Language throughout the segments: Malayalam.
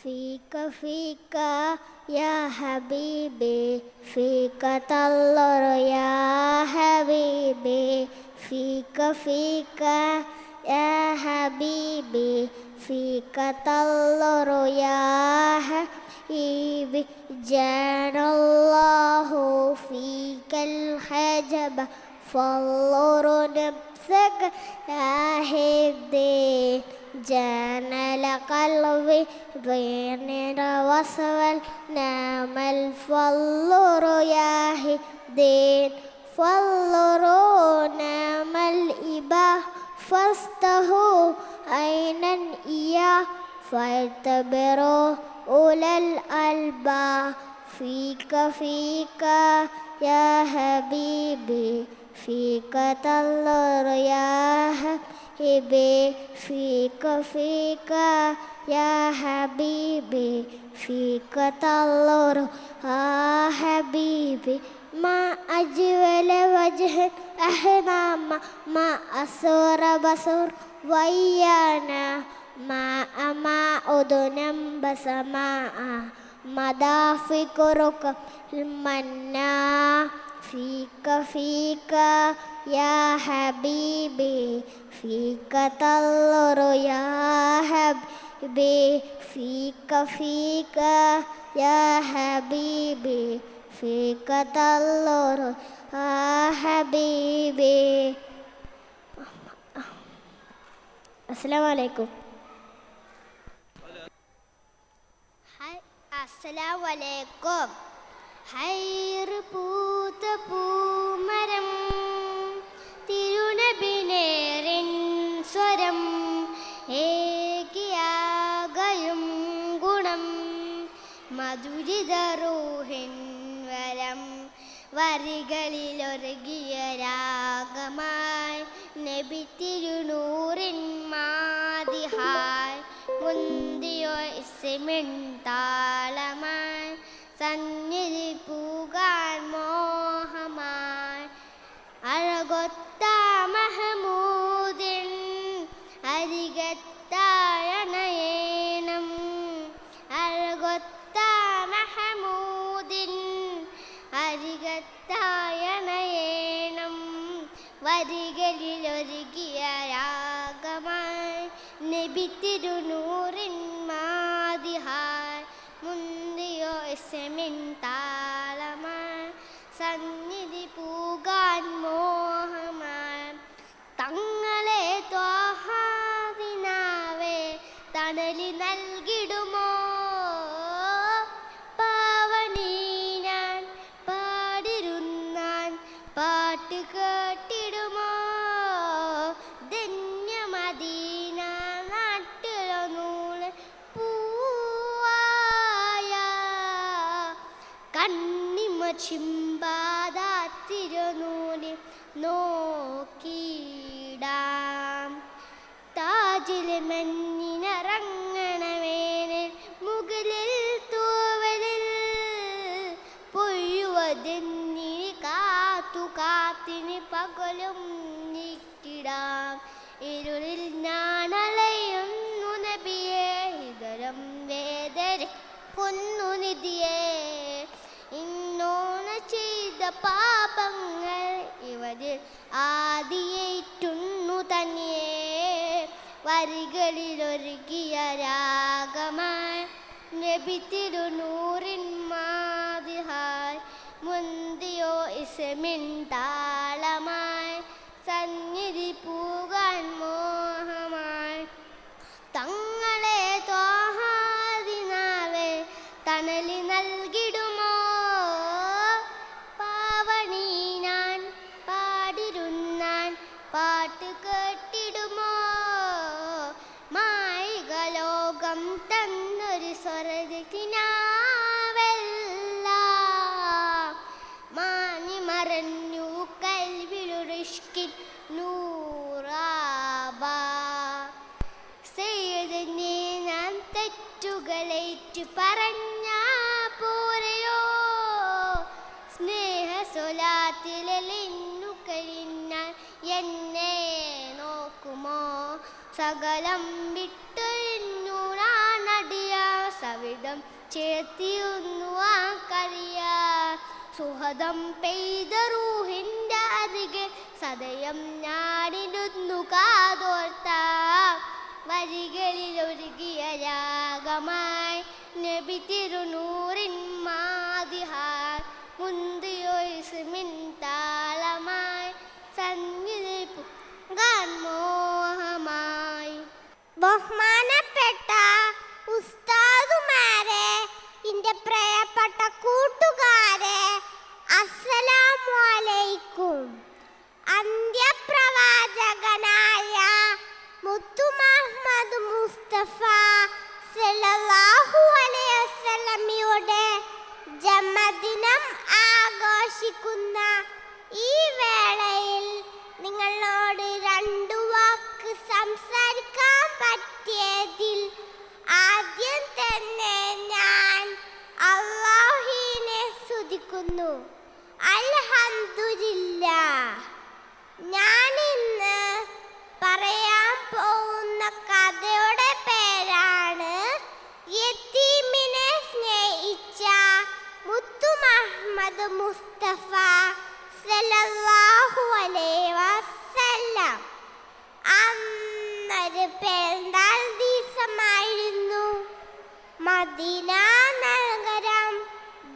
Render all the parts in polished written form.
فيك فيك يا حبيبي فيك تنظر يا حبيبي فيك فيك يا حبيبي فيك تنظر يا حبيبي جعل الله فيك الحجب فانظر نفسك يا حبيبي جنى قلبي بين وصل نام الفضل يا هدين فضلوا نام الإباء فاستهوا عينا إياه فاعتبروا أولى الألباب فيك فيك يا حبيبي فيك تنظر يا حبيبي فيك فيك يا حبيبي فيك تنظر يا حبيبي ما أجمل وجه أحنام ما أسر بصر ويانا ما أما أذنا بسماء مدى فكرك المنى فيك فيك يا حبيبي فيك تنظر يا حبيبي فيك فيك يا حبيبي فيك تنظر يا حبيبي. السلام عليكم. السلام عليكم. ഹൈർ പൂത്ത പൂമരം തിരുനബിനേറിൻ സ്വരം ഏകിയാകയും ഗുണം മധുരിതറൂഹിൻ വരം വരികളിലൊരുകിയ രാഗമായി നബി തിരുനൂറിൻ മാതിഹായ് മുന്തിയോ ഇസ്മിൻ താളമായി സന്നിധി പൂകാൻ മോഹമായി അഴകൊത്ത മഹമൂദിൻ അരികത്തായ നയനം അഴകൊത്ത മഹമൂദിൻ അരികത്തായ നയനം വരികളിലൊരുകിയ രാഗമായി നബി തിരുനൂറിൻ മാതിഹായ് മുന്തിയോ ഇസ്മിൻ താളമായി സന്നിധി പൂകാൻ മോഹമായി തങ്ങളെ ത്വാഹാദിനാവേ തണലി നൽകിടുമോ പാവനീനാൻ പാടിരുന്നാൻ പാട്ട് കേട്ടിടുമോ ധന്യമദീന നാട്ടിലൊന്നൂളെ കണ്ണിമ ചിമ്പാതാത്തിരുന്നൂലി നോക്കിടാം താജിൽ മഞ്ഞിനിറങ്ങണ വേനൽ മുകളിൽ തൂവലിൽ പൊയ്യുവതെന്നി കാത്തു കാത്തിന് പകലും നീക്കിടാം ഇരുളിൽ ഞാനലയുന്നു നബിയെ ഇതരം വേദന കൊന്നു നിധിയേ ഇന്നോണ ചെയ്ത പാപങ്ങൾ ഇവരിൽ ആദിയേറ്റുന്നു തനിയേ വരികളിലൊരുകിയ രാഗമായി നബി തിരുനൂറിൻ മാതിഹായ് മുന്തിയോ ഇസ്മിൻ താളമായി സന്നിധി പൂകാൻ മോഹമായി തങ്ങളെ ത്വാഹാദിനാവേ തണലി നൽകിടുമോ പാവനീനാൻ പാടിരുന്നാൻ പാട്ട് കേട്ടിടുമോ മായിക ലോകം തന്നൊരു സ്വരത്തിനാവല്ല മാനി മറഞ്ഞു കൽവിലുറിഷ്കിൻ നൂറാബാ സെയ്തനെ ഞാൻ തെറ്റുകളേറ്റു പറഞ്ഞ പോരയോ സ്നേഹ സ്വലാത്തിലിന്നു കഴിഞ്ഞാൽ എന്നെ നോക്കുമോ സകലം വിട്ടൊഴിഞ്ഞു നാനടിയ സവ ചേർത്തിയൊന്നു ആ കരിയാ സുഹൃതം പെയ്ത റൂഹിൻ്റെ അരികെ സദയം ഞാനിടുന്നു കാതോർത്ത വരികളിൽ ഒരുകിയ രാഗമായി നബി തിരുനൂറിൻ മാതിഹാർ മുന്തിയൊഴിസുമിൻ താളമായി സന്നിധിപ്പുകാൻ മോഹമായി. ബഹുമാനപ്പെട്ട ഉസ്താദുമാരെ, എൻ്റെ പ്രിയപ്പെട്ട കൂട്ടുകാരെ, അസ്സലാമു അലൈക്കും. അന്ത്യപ്രവാചകനായ മുത്തു മുഹമ്മദ് മുസ്തഫ സല്ലല്ലാഹു അലൈഹി വസല്ലമയുടെ ജന്മദിനം ആഘോഷിക്കുന്ന ഈ വേളയിൽ നിങ്ങളോട് രണ്ടു വാക്ക് സംസാരിക്കാൻ പറ്റിയതിൽ ആദ്യം തന്നെ ഞാൻ അല്ലാഹുവിനെ സ്തുതിക്കുന്നു. അൽഹംദുലില്ലാഹ്. ഞാൻ ഇന്ന് പറയാൻ പോകുന്ന കഥയുടെ പേരാണ് യതീമിനെ സ്നേഹിച്ച മുത്തു മുഹമ്മദ് മുസ്തഫ സല്ലല്ലാഹു അലൈഹി വസല്ലം. അന്നൊരു പെരുന്നാൾ ദിവസമായിരുന്നു. മദീന നഗരം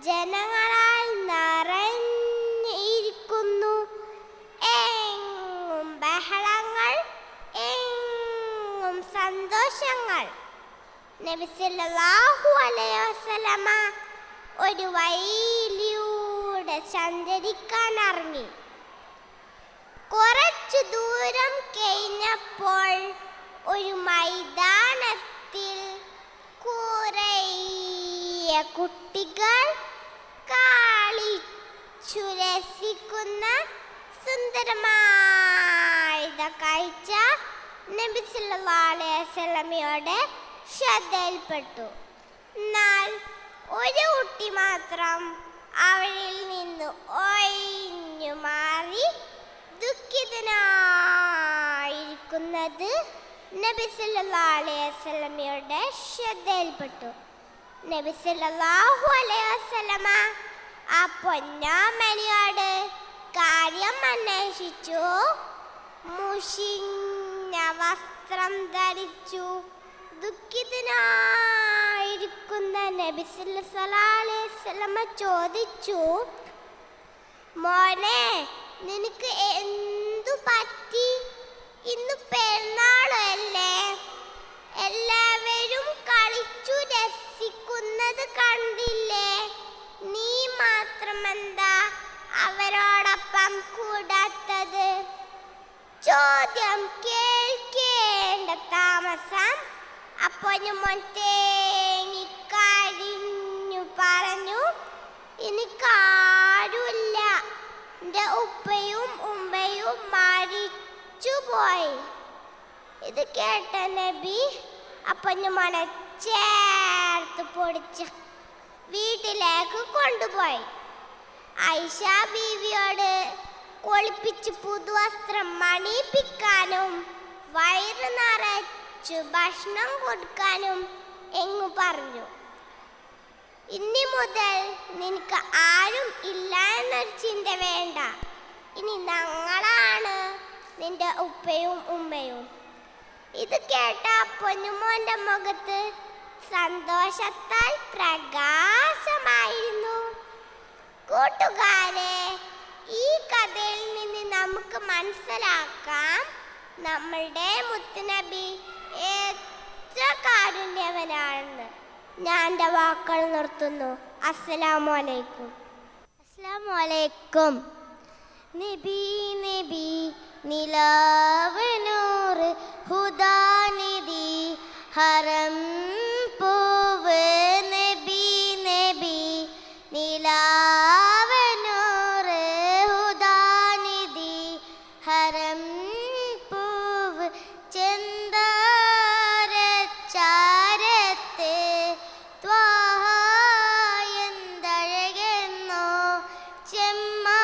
ജനങ്ങളാൽ നിറഞ്ഞിരിക്കുന്നു. എങ്ങും ബഹളങ്ങൾ, എങ്ങും സന്തോഷങ്ങൾ. നബി സല്ലല്ലാഹു അലൈഹി വസല്ലമ ഒരു വഴിയിലൂടെ സഞ്ചരിക്കാൻ ഇറങ്ങി. കുറച്ചു ദൂരം കഴിഞ്ഞപ്പോൾ ഒരു മൈതാനത്തിൽ കുറേ കുട്ടികൾ കളിച്ചു രസിക്കുന്ന സുന്ദരമായ കാഴ്ച നബി സല്ലല്ലാഹു അലൈഹി വസല്ലമയുടെ ശ്രദ്ധയിൽപ്പെട്ടു. എന്നാൽ ഒരു കുട്ടി മാത്രം അവരിൽ നിന്ന് ഒഴിഞ്ഞു മാറി ദുഃഖിതനായിരിക്കുന്നത് നബി സല്ലല്ലാഹു അലൈഹി വസല്ലമയുടെ ശ്രദ്ധയിൽപ്പെട്ടു. നബി സല്ലല്ലാഹു അലൈഹി വസല്ലമ ആ പൊന്നാമണിയോട് കാര്യം അന്വേഷിച്ചു. മുഷിഞ്ഞ വസ്ത്രം ധരിച്ചു ദുഃഖിതനായിരിക്കുന്ന നബി സല്ലല്ലാഹു അലൈഹി വസല്ലമ ചോദിച്ചു, മോനെ, നിനക്ക് എന്തു പറ്റി? ഇന്ന് പെരുന്നാളല്ലേ? എല്ലാവരും കളിച്ചു രസിക്കുന്നത് കണ്ടില്ലേ? നീ മാത്രമെന്താ അവരോടൊപ്പം കൂടാത്തത്? ചോദ്യം കേൾക്കേണ്ട താമസം അപ്പോഴും തേങ്ങിക്കഴിഞ്ഞു പറഞ്ഞു, എനിക്കാരുമില്ല, എൻ്റെ ഉപ്പയും ഉമ്മയും മരിച്ചുപോയി. ഇത് കേട്ട നബി അപ്പോഴും ചേർത്ത് പൊടിച്ച് വീട്ടിലേക്ക് കൊണ്ടുപോയി. ആയിഷ ബീവിയോട് കുളിപ്പിച്ച് പുതുവസ്ത്രം മണിപ്പിക്കാനും വയറ് നിറച്ചു ഭക്ഷണം കൊടുക്കാനും എങ്ങു പറഞ്ഞു. ഇനി മുതൽ നിനക്ക് ആരും ഇല്ല എന്നൊരു ചിന്ത വേണ്ട. ഇനി ഞങ്ങളാണ് നിന്റെ ഉപ്പയും ഉമ്മയും. ഇത് കേട്ട പൊന്നുമോന്റെ മുഖത്ത് സന്തോഷത്താൽ പ്രകാശമായിരുന്നു. കൂട്ടുകാരെ, ഈ കഥയിൽ നിന്ന് നമുക്ക് മനസ്സിലാക്കാം നമ്മളുടെ മുത്തുനബി എത്ര കാരുണ്യവനാണെന്ന്. ഞാൻ എൻ്റെ വാക്കുകൾ നിർത്തുന്നു. അസ്സലാമു അലൈക്കും. അസ്സലാമു അലൈക്കും. നബി നബി നിലാവ് നൂറ് ഹുദാനിധി ഹറം പൂവ് നബി നബി നിലാവ് നൂറ് ഹുദാനിധി ഹറം പൂവ് ചെന്താരച്ചാരത്ത് ത്വാഹായെന്തഴകെന്നോ ചെമ്മാനച്ചേലുള്ള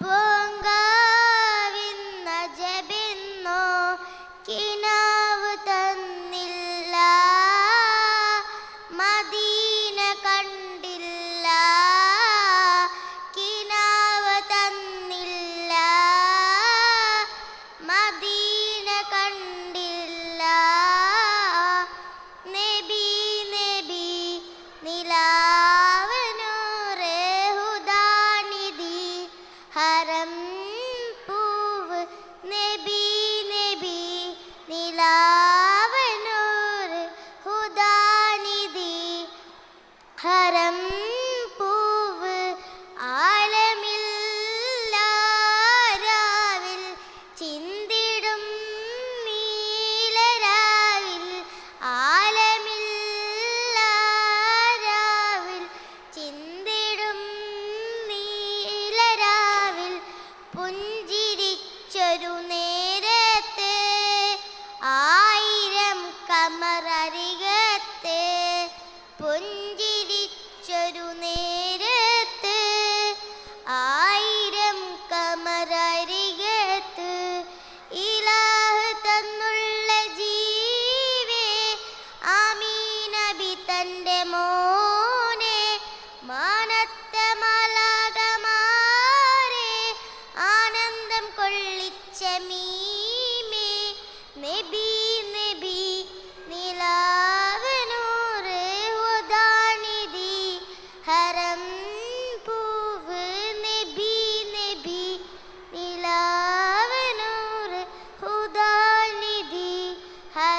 പൂങ്കാവിന്ന ജബിന്നോ കിന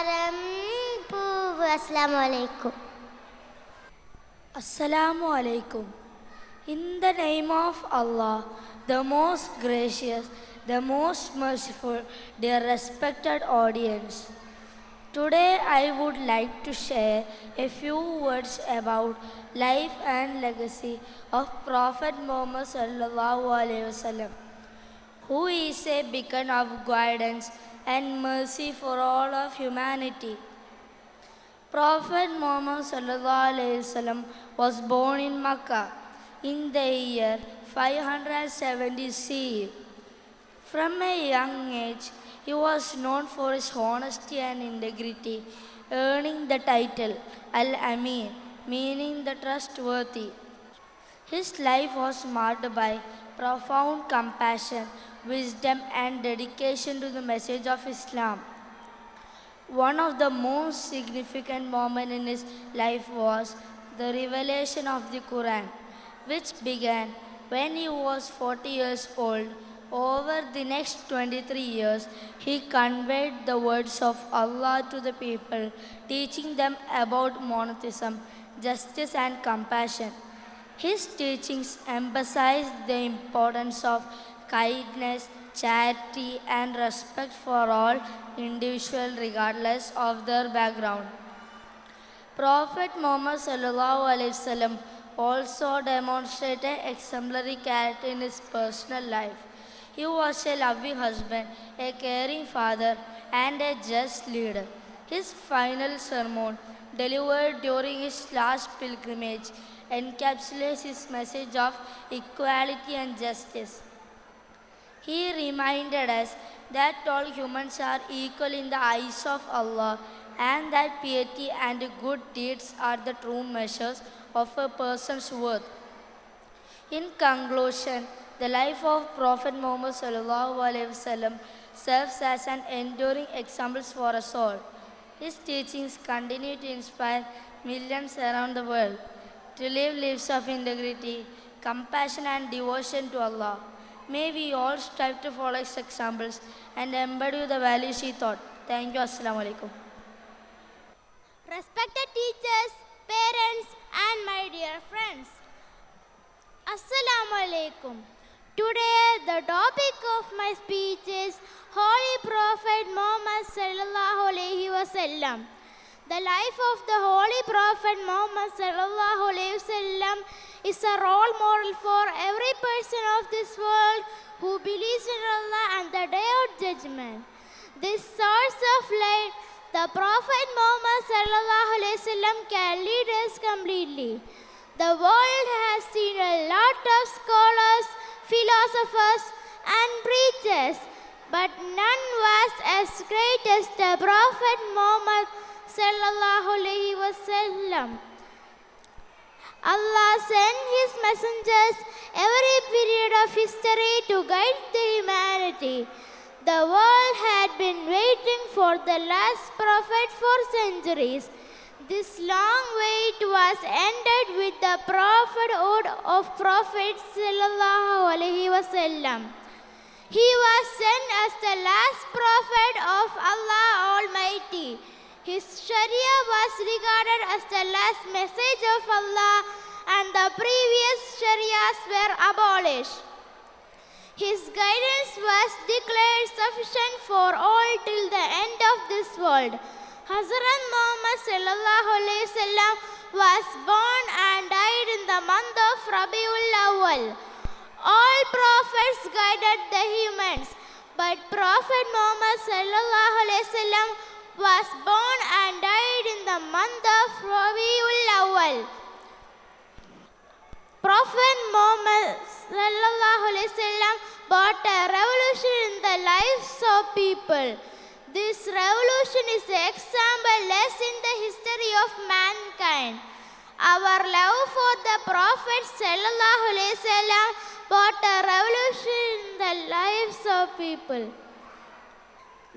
ഹരം പൂവ്. അസ്സലാമു അലൈക്കും. Assalamu alaikum. In the name of Allah, the most gracious, the most merciful, dear respected audience. Today I would like to share a few words about life and legacy of Prophet Muhammad sallallahu alaihi wasallam, who is a beacon of guidance and mercy for all of humanity. Prophet Muhammad sallallahu alaihi wasallam was born in Makkah in the year 570 CE. From a young age, he was known for his honesty and integrity, earning the title Al-Amin, meaning the trustworthy. His life was marked by profound compassion, wisdom, and dedication to the message of Islam. One of the most significant moments in his life was the revelation of the Quran, which began when he was 40 years old. Over the next 23 years, he conveyed the words of Allah to the people, teaching them about monotheism, justice, and compassion. His teachings emphasized the importance of kindness, charity, and respect for all individuals regardless of their background. Prophet Muhammad sallallahu alaihi wasallam also demonstrated exemplary character in his personal life. He was a loving husband, a caring father, and a just leader. His final sermon, delivered during his last pilgrimage, encapsulates his message of equality and justice. He reminded us that all humans are equal in the eyes of Allah and that piety and good deeds are the true measures of a person's worth. In conclusion, the life of Prophet Muhammad sallallahu alaihi wasallam serves as an enduring example for us all. His teachings continue to inspire millions around the world to live lives of integrity, compassion, and devotion to Allah. May we all strive to follow his examples and embody the values he taught. Thank you. Assalamu alaikum. Respected teachers, parents, and my dear friends, Assalamu alaikum. Today, the topic of my speech is Holy Prophet Muhammad sallallahu alaihi wasallam. The life of the Holy Prophet Muhammad sallallahu alaihi wasallam is a role model for every person of this world who believes in Allah and the Day of Judgment. This source of light, the Prophet Muhammad sallallahu alaihi wasallam, can lead us completely. The world has seen a lot of scholars, philosophers, and preachers, but none was as great as the Prophet Muhammad sallallahu alaihi wasallam. Allah sent his messengers every period of history to guide the humanity. The world had been waiting for the last prophet for centuries. This long wait was ended with the prophethood of Prophet sallallahu alaihi wasallam. He was sent as the last prophet of Allah Almighty. His Sharia was regarded as the last message of Allah, and the previous Sharias were abolished. His guidance was declared sufficient for all till the end of this world. Hazrat Muhammad sallallahu alaihi wasallam was born and died in the month of Rabiul Awwal. All prophets guided the humans, but Prophet Muhammad sallallahu alaihi wasallam was born and died in the month of Rabiul Awwal. Prophet Muhammad sallallahu alaihi wasallam brought a revolution in the lives of people. This revolution is an example lesson in the history of mankind. Our love for the Prophet sallallahu alaihi wasallam brought a revolution in the lives of people.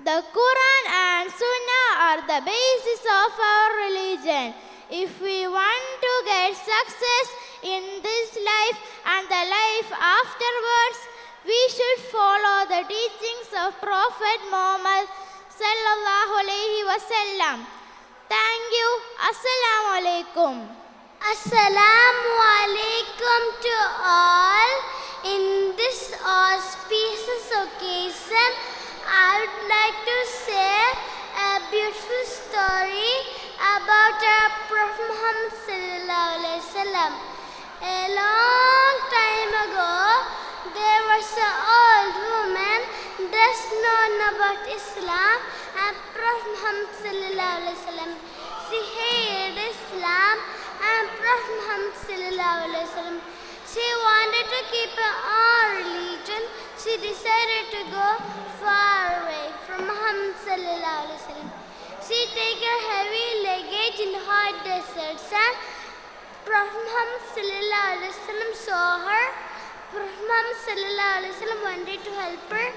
The Quran and Sunnah are the basis of our religion. If we want to get success in this life and the life afterwards, we should follow the teachings of Prophet Muhammad sallallahu alaihi wasallam. Thank you. Assalamu alaikum. Assalamu alaikum to all. In this auspicious occasion, I would like to say a beautiful story about our Prophet Muhammad sallallahu alaihi wasallam. A long time ago, there was an old woman does known about Islam and Prophet Muhammad sallallahu alaihi wasallam. She hated Islam and Prophet Muhammad sallallahu alaihi wasallam. She wanted to keep her own religion. She decided to go far away from Muhammad sallallahu alaihi wasallam. She take her heavy luggage in hot deserts and Prophet Muhammad sallallahu alaihi wasallam saw her. Prophet Muhammad sallallahu alaihi wasallam wanted to help her.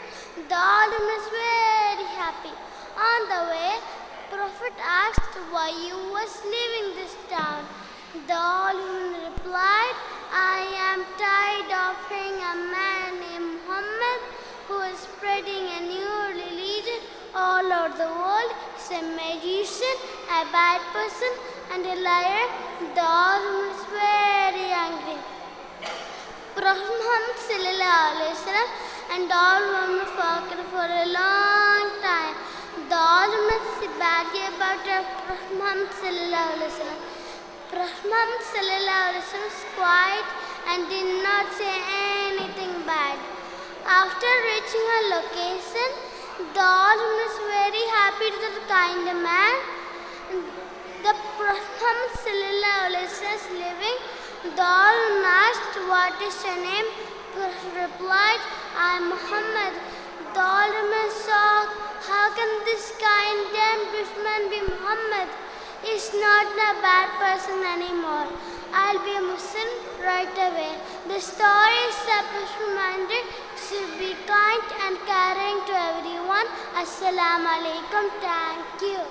The old woman was very happy. On the way, Prophet asked why you was leaving this town. The old woman replied, I am tired of hearing a man named Muhammad who is spreading a new religion all over the world. He's a magician, a bad person, and a liar. The old woman is very angry. Prophet Muhammad sallallahu alaihi wasallam and all women walked for a long time. The old woman said badly about Prophet Muhammad sallallahu alaihi wasallam. Prophet Muhammad sallallahu alaihi wasallam was quiet and did not say anything bad. After reaching her location, the old woman was very happy to the kind man. The Prophet Muhammad sallallahu alaihi wasallam is living. The old woman asked, what is your name? Prophet replied, I am Muhammad. The old woman said, how can this kind and bushman be Muhammad? He's not a bad person anymore. I'll be a Muslim right away. The story is a reminder should be kind and caring to everyone. Assalamu alaikum. Thank you.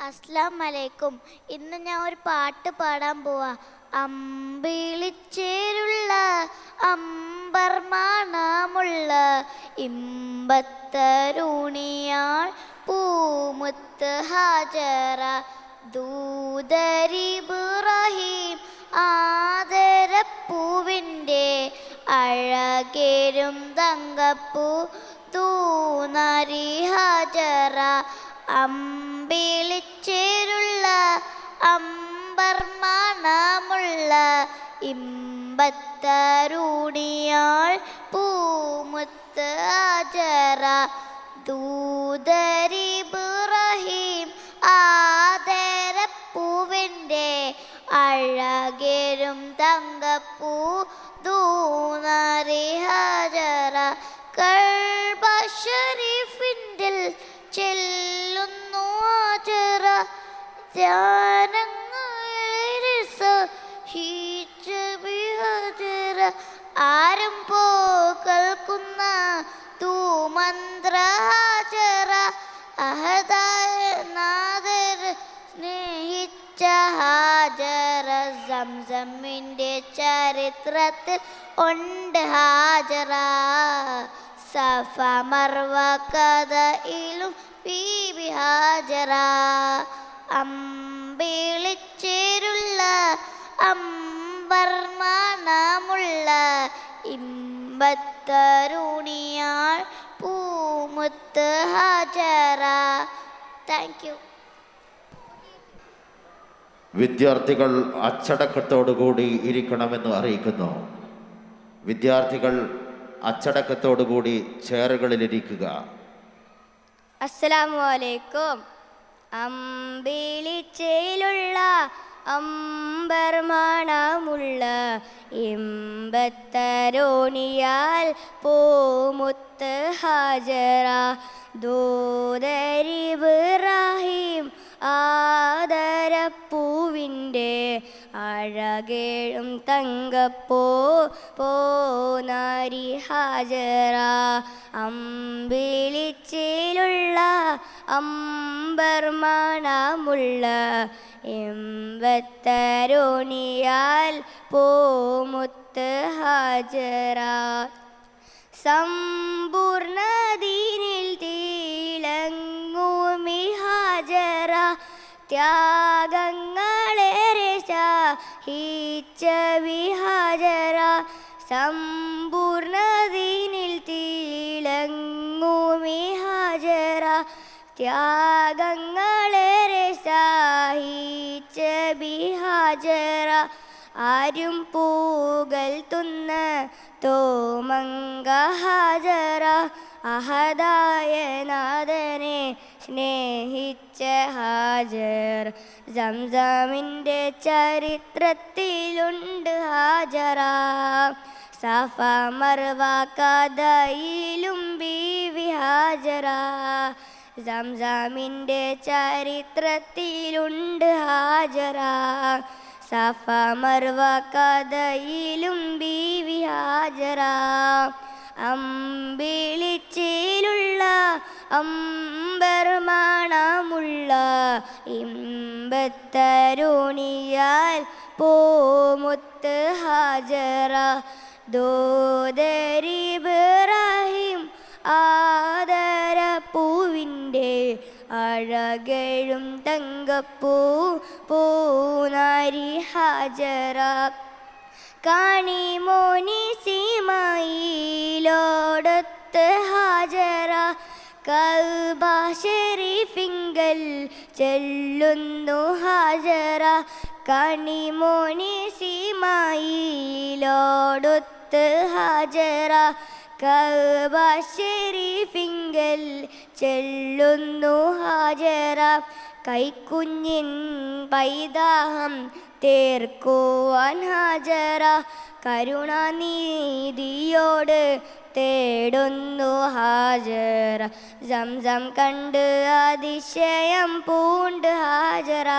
അസ്സലാമു അലൈക്കും. ഇന്ന് ഞാൻ ഒരു പാട്ട് പാടാൻ പോവാ. അമ്പിളിച്ചേരുള്ള അമ്പർമാണമുള്ള ഇമ്പത്തരുണിയാൾ പൂമുത്ത് ഹാജറ ദൂതരിബ്രാഹിം ആദരപ്പൂവിൻ്റെ അഴകേരും തങ്കപ്പൂ തൂനരി ഹാജറ അമ്പിളിച്ചേരുള്ള അമ്പർമാണമുള്ള ഇമ്പത്തരുണിയാൾ പൂമുത്ത് ഹാജറ ദൂതരിബ്രാഹിം ആദരപ്പൂവിൻ്റെ അഴകേരും തങ്കപ്പൂ തൂനരി ഹാജറ കഅബ ശരീഫിൻ്റെ ചെല്ലുന്നു ഹാജറ ധ്യാനങ്ങളിൽ സഹിച്ചു ഹാജറ ആരും കേൾക്കുന്ന തൂമന്ത്ര ഹാജറ അഹദായ നാദർ സ്നേഹിച്ച ഹാജറ സംസമിൻ്റെ ചരിത്രത്തിൽ ഉണ്ട് ഹാജറ സഫ മർവ കഥയിലും ബീബി ഹാജറ അമ്പിളിച്ചേരുള്ള അമ്പർമാണമുള്ള ഇമ്പത്തരുണിയാൾ പൂമുത്ത് ഹാജറ. Thank you. വിദ്യാർത്ഥികൾ അച്ചടക്കത്തോടുകൂടി ഇരിക്കണമെന്ന് അറിയിക്കുന്നു. വിദ്യാർത്ഥികൾ അച്ചടക്കത്തോടുകൂടി ചെയറുകളിലിരിക്കുക. അസ്സലാമു അലൈക്കും. അമ്പിളിച്ചേലുള്ള അമ്പർമാണമുള്ള ഇമ്പത്തരോണിയാൽ പൂമുത്ത് ഹാജറ ദൂതരിബ്രാഹിം ആദരപ്പൂവിൻ്റെ അഴകേഴും തങ്കപ്പൂ പോനാരി ഹാജറ അമ്പിളിച്ചേലുള്ള അമ്പർമാണമുള്ള എമ്പത്തരുണിയാൽ പൂമുത്ത് ഹാജറ സമ്പൂർണ്ണ ദീനിൽ തീ ത്യാഗങ്ങളേറെ സഹിച്ച ഹാജറ സമ്പൂർണ്ണതീനിൽ തിളങ്ങുമി ഹാജറ ത്യാഗങ്ങളേറെ സഹിച്ച ഹാജറ ആരും പുകഴ്ത്തുന്ന തോമങ്ക ഹാജറ അഹദായ നാഥനെ സ്നേഹിച്ച ഹാജർ സംസമിൻ്റെ ചരിത്രത്തിലുണ്ട് ഹാജറ സഫ മർവ കഥയിലും ബീവി ഹാജറ സംസമിൻ്റെ ചരിത്രത്തിലുണ്ട് ഹാജറ സഫ മർവ കഥയിലും ബീവി ഹാജറ അമ്പിളിച്ചേലുള്ള അമ്പർമാണമുള്ള ഇമ്പത്തരുണിയാൽ പോമുത്ത് ഹാജറ ദോദരിബ്രാഹിം ആദരപ്പൂവിൻ്റെ അഴകഴും തങ്കപ്പൂ പൂനാരി ഹാജറ കാണിമോനി സീമായിലോടൊത്ത് ഹാജറ കഅബ ശരീഫിങ്കൽ ചെല്ലുന്നു ഹാജറ കാണിമോനി സീമായിലോടൊത്ത് ഹാജറ കഅബ ശരീഫിങ്കൽ ചെല്ലുന്നു ഹാജറ കൈക്കുഞ്ഞിൻ പൈതാഹം തീർക്കുവാൻ ഹാജറ കരുണാനിധിയോട് തേടുന്നു ഹാജറ സംസം കണ്ട് അതിശയം പൂണ്ട് ഹാജറ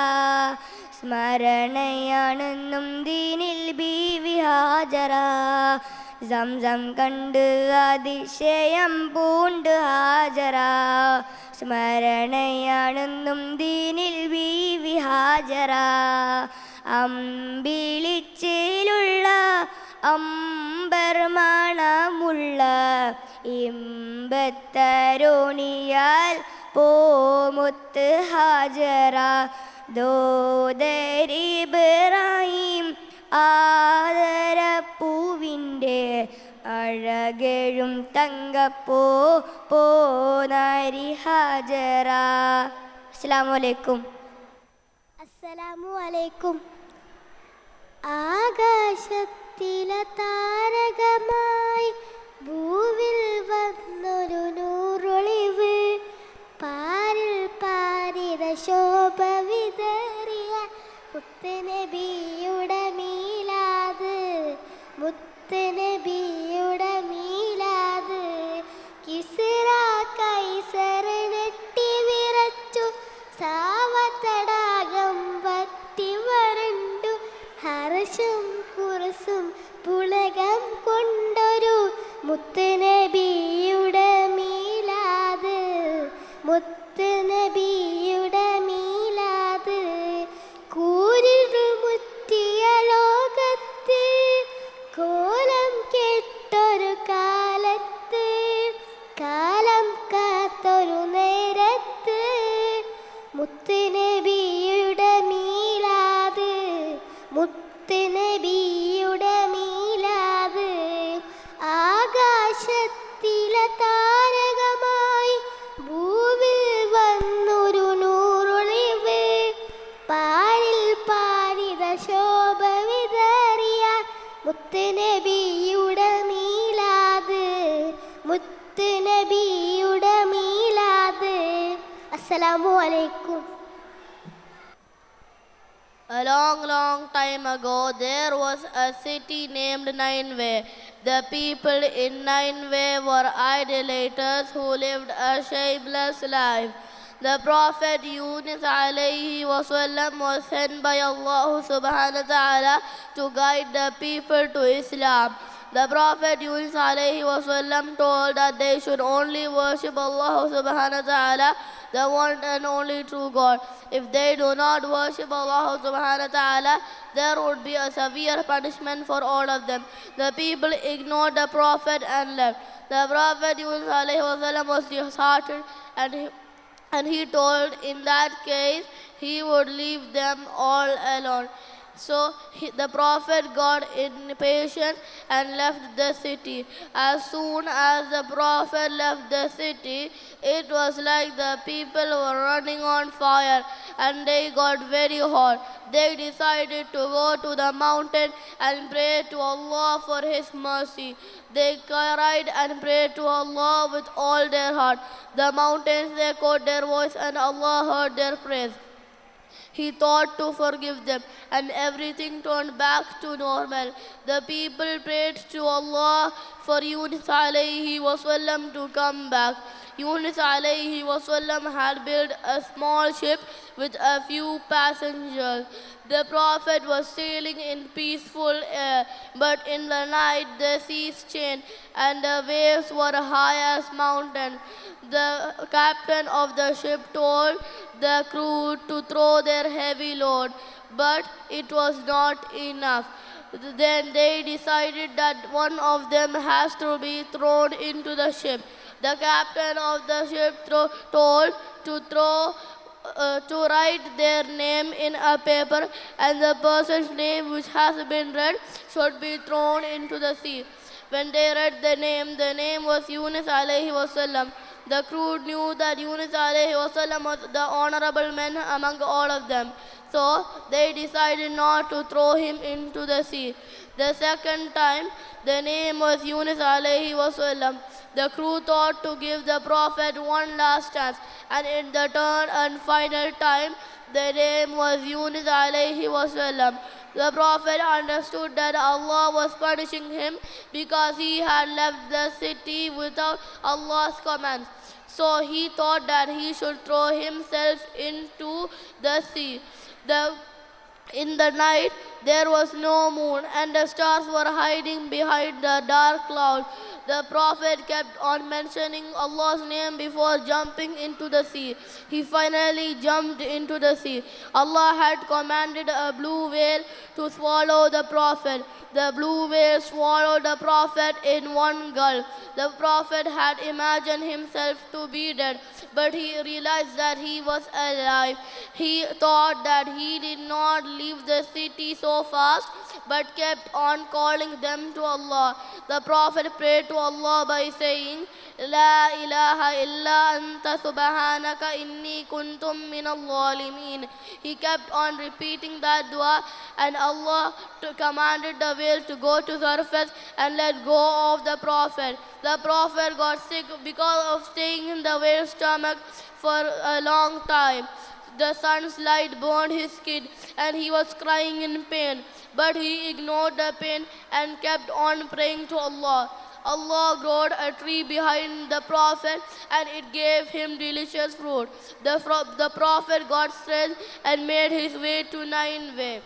സ്മരണയാണെന്നും ദീനിൽ ബീവി ഹാജറ സംസം കണ്ട് അതിശയം പൂണ്ട് ഹാജറ സ്മരണയാണെന്നും ദീനിൽ ബീവി ഹാജറ അമ്പിളിച്ചേലുള്ള അമ്പർമാണമുള്ള ഇമ്പത്തരുണിയാൽ പോമുത്ത് ഹാജറ ദോദരിബ്രാഹിം ആദരപ്പൂവിൻ്റെ അഴകഴും തങ്കപ്പൂ പോനാരി ഹാജറ. അസ്സലാമു അലൈക്കും. അസ്സലാമു അലൈക്കും. ആകാശത്തിലെ താരകമായി ഭൂവിൽ വന്നൊരു നൂറൊളിവ് പാരിൽ പാരിത ശോഭ വിതറിയ മുത്തുനബിയുടെ മീലാദ് മുത്തുനബിയുടെ മീലാദ് കിസ്റ കൈസർ നെട്ടി വിറച്ചു സാവതടാകം വറ്റി വരണ്ടു ഹർഷും കുർസും പുളകം കൊണ്ടൊരു മുത്തുനബിയുടെ മീലാദ് മുത്തുനബിയുടെ മീലാദ് കൂരിരുൾ മുറ്റിയ ലോകത്ത് കോലം കെട്ടൊരു കാലത്ത് കാലം കാത്തൊരു നേരത്ത് മുത്തുനബിയുടെ മീലാദ് മുത്തുനബിയുടെ മീലാദ് ആകാശത്തിലെ താരകമായി ഭൂവിൽ വന്നൊരു നൂറൊളിവ് പാരിൽ പാരിത ശോഭ വിതറിയ മുത്തുനബിയുടെ മീലാദ് മുത്തുനബിയുടെ മീലാദ്. അസ്സലാമു അലൈക്കും. A long, long time ago, there was a city named Nineveh. The people in Nineveh were idolaters who lived a shameless life. The Prophet Yunus alayhi wasallam was sent by Allah subhanahu wa ta'ala to guide the people to Islam. The Prophet Yunus alayhi wasallam told that they should only worship Allah subhanahu wa ta'ala, the one and only true God. If they do not worship Allah subhanahu wa ta'ala, there would be a severe punishment for all of them. The people ignored the Prophet and left. The Prophet Yunus alayhi wasallam was disheartened and he told, in that case, he would leave them all alone. So the prophet got impatient and left the city. As soon as the prophet left the city, it was like the people were running on fire and they got very hot. They decided to go to the mountain and pray to Allah for His mercy. They cried and prayed to Allah with all their heart. The mountains echoed their voice and Allah heard their praise. He thought to forgive them, and everything turned back to normal. The people prayed to Allah for Yunus alayhi wasallam to come back. Yunus alayhi wasallam had built a small ship with a few passengers. The Prophet was sailing in peaceful air, but in the night the seas changed and the waves were high as mountains. The captain of the ship told the crew to throw their heavy load, but it was not enough. Then they decided that one of them has to be thrown into the ship. The captain of the ship told to write their name in a paper, and the person's name which has been read should be thrown into the sea. When they read the name was Yunus alayhi wasallam. The crew knew that Yunus alayhi wasallam was the honorable man among all of them. So they decided not to throw him into the sea. The second time, the name was Yunus alayhi wasallam. The crew thought to give the Prophet one last chance, and in the third and final time, the name was Yunus alayhi wasallam. The Prophet understood that Allah was punishing him because he had left the city without Allah's commands. So he thought that he should throw himself into the sea. In the night, there was no moon, and the stars were hiding behind the dark clouds. The Prophet kept on mentioning Allah's name before jumping into the sea. He finally jumped into the sea. Allah had commanded a blue whale to swallow the Prophet. The blue whale swallowed the Prophet in one gulp. The Prophet had imagined himself to be dead, but he realized that he was alive. He thought that he did not leave the city so fast, but kept on calling them to Allah. The Prophet prayed to Allah by saying, La ilaha illa anta subhanaka inni kuntum minal zalimin. He kept on repeating that dua, and Allah commanded the whale to go to surface and let go of the Prophet. The Prophet got sick because of staying in the whale's stomach for a long time. The sun's light burned his skin and he was crying in pain. But he ignored the pain and kept on praying to Allah. Allah growed a tree behind the Prophet and it gave him delicious fruit. The Prophet got strength and made his way to Nineveh.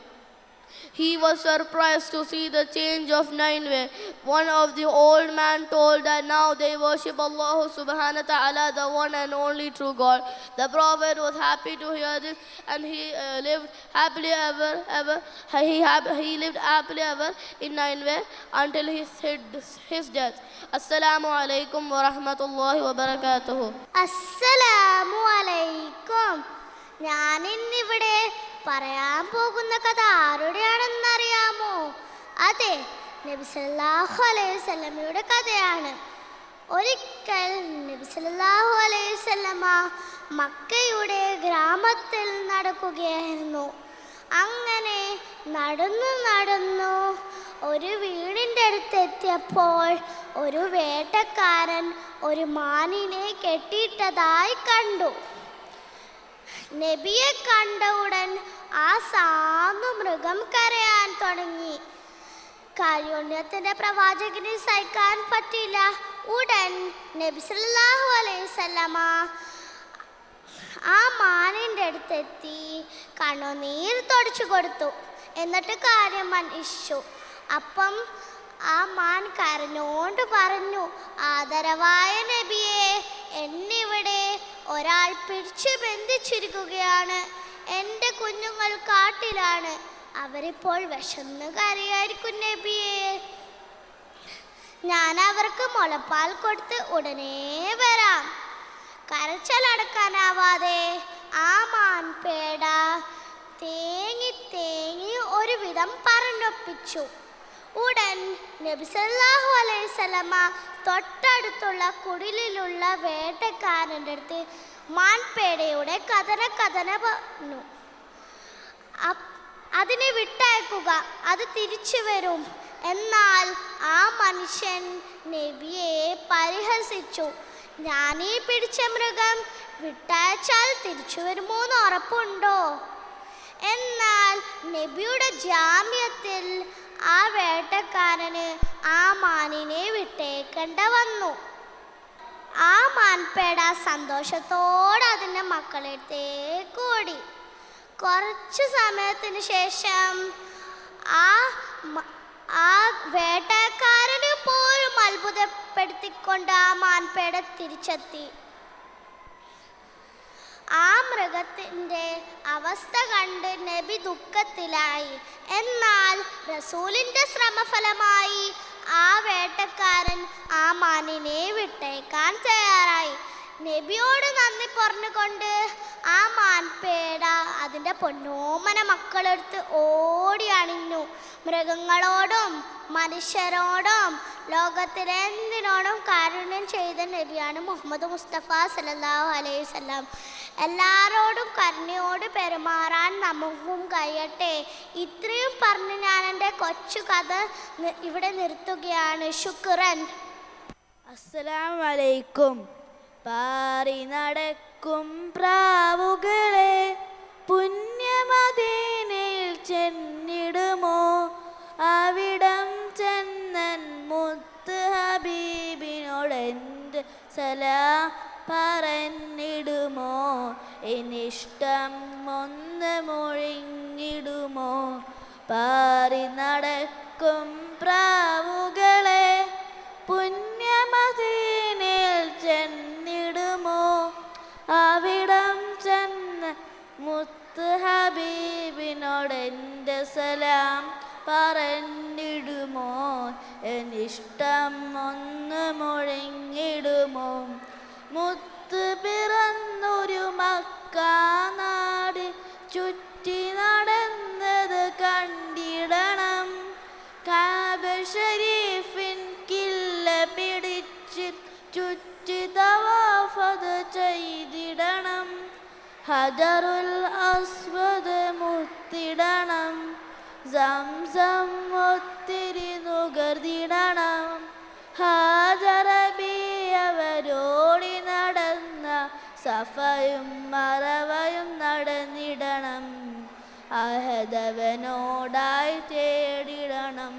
He was surprised to see the change of Nineveh. One of the old men told that now they worship Allah subhanahu wa ta'ala, the one and only true God. The Prophet was happy to hear this, and he lived happily ever. He lived happily ever in Nineveh until his death. Assalamu alaikum wa rahmatullahi wa barakatuhu. Assalamu alaikum. ഞാനിന്നിവിടെ പറയാൻ പോകുന്ന കഥ ആരുടെയാണെന്നറിയാമോ? അതെ, നബി സല്ലല്ലാഹു അലൈഹി വസല്ലമയുടെ കഥയാണ്. ഒരിക്കൽ നബി സല്ലല്ലാഹു അലൈഹി വസല്ലമ മക്കയുടെ ഗ്രാമത്തിൽ നടക്കുകയായിരുന്നു. അങ്ങനെ നടന്നു ഒരു വീടിൻ്റെ അടുത്തെത്തിയപ്പോൾ ഒരു വേട്ടക്കാരൻ ഒരു മാനിനെ കെട്ടിയിട്ടതായി കണ്ടു. നബിയെ കണ്ട ഉടൻ ആ സാധു മൃഗം കരയാൻ തുടങ്ങി. കാരുണ്യത്തിന്റെ പ്രവാചകന് സഹിക്കാൻ പറ്റില്ല. ഉടൻ നബി സല്ലല്ലാഹു അലൈഹി വസല്ലമ ആ മാനിൻ്റെ അടുത്തെത്തി കണ്ണുനീർ തുടച്ചു കൊടുത്തു. എന്നിട്ട് കാര്യം അന്വേഷിച്ചു. അപ്പം ആ മാൻ കരഞ്ഞോണ്ട് പറഞ്ഞു, ആദരവായ നബിയെ, എന്നിവിടെ ഒരാൾ പിടിച്ചു ബന്ധിച്ചിരിക്കുകയാണ്. എൻ്റെ കുഞ്ഞുങ്ങൾ കാട്ടിലാണ്. അവരിപ്പോൾ വിശന്ന് കരയായിരിക്കും നബിയെ. ഞാൻ അവർക്ക് മുലപ്പാൽ കൊടുത്ത് ഉടനെ വരാം. കരച്ചിലടക്കാനാവാതെ ആ മാൻ പേട തേങ്ങി തേങ്ങി ഒരു വിധം പറഞ്ഞൊപ്പിച്ചു. ഉടൻ നബി സല്ലല്ലാഹു അലൈഹി വസല്ലമ തൊട്ടടുത്തുള്ള കുടിലിലുള്ള വേട്ടക്കാരൻ്റെ അടുത്ത് മാൻപേടയുടെ കഥന പറഞ്ഞു. അതിനെ വിട്ടയക്കുക, അത് തിരിച്ചു വരും. എന്നാൽ ആ മനുഷ്യൻ നബിയെ പരിഹസിച്ചു. ഞാനീ പിടിച്ച മൃഗം വിട്ടയച്ചാൽ തിരിച്ചു വരുമോ എന്ന് ഉറപ്പുണ്ടോ? എന്നാൽ നബിയുടെ ജാമ്യത്തിൽ ആ വേട്ടക്കാരന് ആ മാനിനെ വിട്ടേക്കേണ്ട വന്നു. ആ മാൻപേട സന്തോഷത്തോടെ അതിൻ്റെ മക്കളെടുത്തേക്ക് ഓടി. കുറച്ചു സമയത്തിന് ശേഷം ആ വേട്ടക്കാരന് പോലും അത്ഭുതപ്പെടുത്തിക്കൊണ്ട് ആ മാൻപേട തിരിച്ചെത്തി. ആ മൃഗത്തിൻ്റെ അവസ്ഥ കണ്ട് നബി ദുഃഖത്തിലായി. എന്നാൽ റസൂലിൻ്റെ ശ്രമഫലമായി ആ വേട്ടക്കാരൻ ആ മാനിനെ വിട്ടേക്കാൻ തയ്യാറായി. നബിയോട് നന്ദി പറഞ്ഞുകൊണ്ട് ആ മാൻപേട അതിൻ്റെ പൊന്നോമന മക്കളെടുത്ത് ഓടി അണിഞ്ഞു. മൃഗങ്ങളോടും മനുഷ്യരോടും ലോകത്തിലെന്തിനോടും കാരുണ്യം ചെയ്ത നബിയാണ് മുഹമ്മദ് മുസ്തഫ സല്ലല്ലാഹു അലൈഹി വസല്ലം. എല്ലാവരോടും കരുണയോട് പെരുമാറാൻ നമുക്കും കഴിയട്ടെ. ഇത്രയും പറഞ്ഞ് ഞാൻ എൻ്റെ കൊച്ചു കഥ ഇവിടെ നിർത്തുകയാണ്. ശുക്രൻ. അസ്സലാമു അലൈക്കും. പാറി നടക്കും പ്രാവുകളെ പുണ്യമദീനയിൽ ചെന്നിടുമോ? അവിടം ചെന്നൻ മുത്ത് ഹബീബിനോടെൻ്റെ സലാം പറഞ്ഞിടുമോ? എന്നിഷ്ടം ഒന്ന് മൊഴിഞ്ഞിടുമോ? പാറി നടക്കും പ്രാവുകളെ പുണ്യമദീനയിൽ ചെന്നിടുമോ? അവിടം ചെന്ന് മുത്ത് ഹബീബിനോടെൻ്റെ സലാം പറഞ്ഞിടുമോ? എന്നിഷ്ടം ഒന്ന് മൊഴിഞ്ഞിടുമോ? മുത്ത് പിറന്നൊരു മക്കാനാട് ചുറ്റി നടന്നത് കണ്ടിടണം. കാബ ശരീഫിൻ കില്ല പിടിച്ച് ചുറ്റി തവാഫത് ചെയ്തിടണം. ഹജറുൽ അസ്വദ് മുത്തിടണം. സംസം ഒത്തിരി നുകർന്നിടണം. ഹാജറബി അവരോടി നടന്ന സഫയും മറവയും നടന്നിടണം. അഹദവനോടായി തേടിടണം.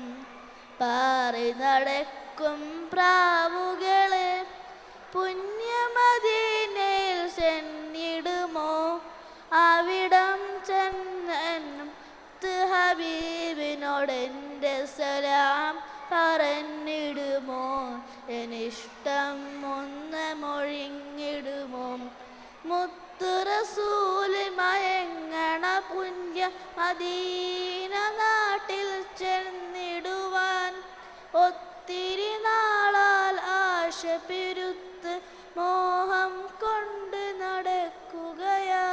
പാറി നടക്കും പ്രാവുകളെ പുണ്യമദീനയിൽ ചെന്നിടുമോ? അവിടം ചെന്നും ഹബീബിനോടെൻ്റെ സലാം പറഞ്ഞിടുമോ? എന്നിഷ്ടം ഒന്ന് മൊഴിഞ്ഞിടുമോ? മുത്ത് റസൂല് മയങ്ങണ പുണ്യ മദീന നാട്ടിൽ ചെന്നിടുവാൻ ഒത്തിരി നാളാൽ ആശ പെരുത്ത് മോഹം കൊണ്ട് നടക്കുകയാ.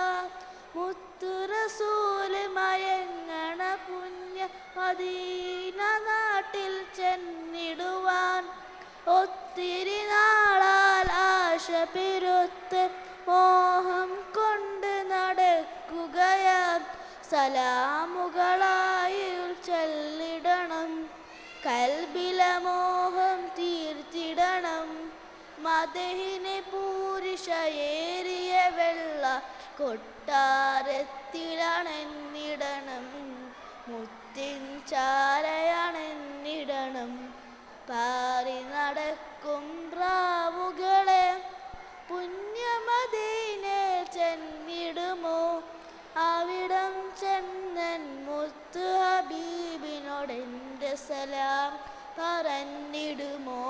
മുത്ത് റസൂല് മയങ്ങണ പുണ്യ മദീന നാട്ടിൽ ചെന്നിടുവാൻ ഒത്തിരി നാളാൽ ആശ പെരുത്ത് മോഹം കൊണ്ട് നടക്കുകയാ. സലാമുകളായി ചൊല്ലിടണം. കൽബില മോഹം തീർത്തിടണം. മദഹിനെ പൂരിഷയേറിയ വെള്ള കൊട്ടാരത്തിലണെന്നിടണം. മുത്തിൻ ചാരയണെന്നിടണം. പാറി നടക്കും പ്രാവുകളെ പുണ്യമദീനയിൽ ചെന്നിടുമോ? അവിടം ചെന്നൻ മുത്ത് ഹബീബിനോടെൻ്റെ സലാം പറഞ്ഞിടുമോ?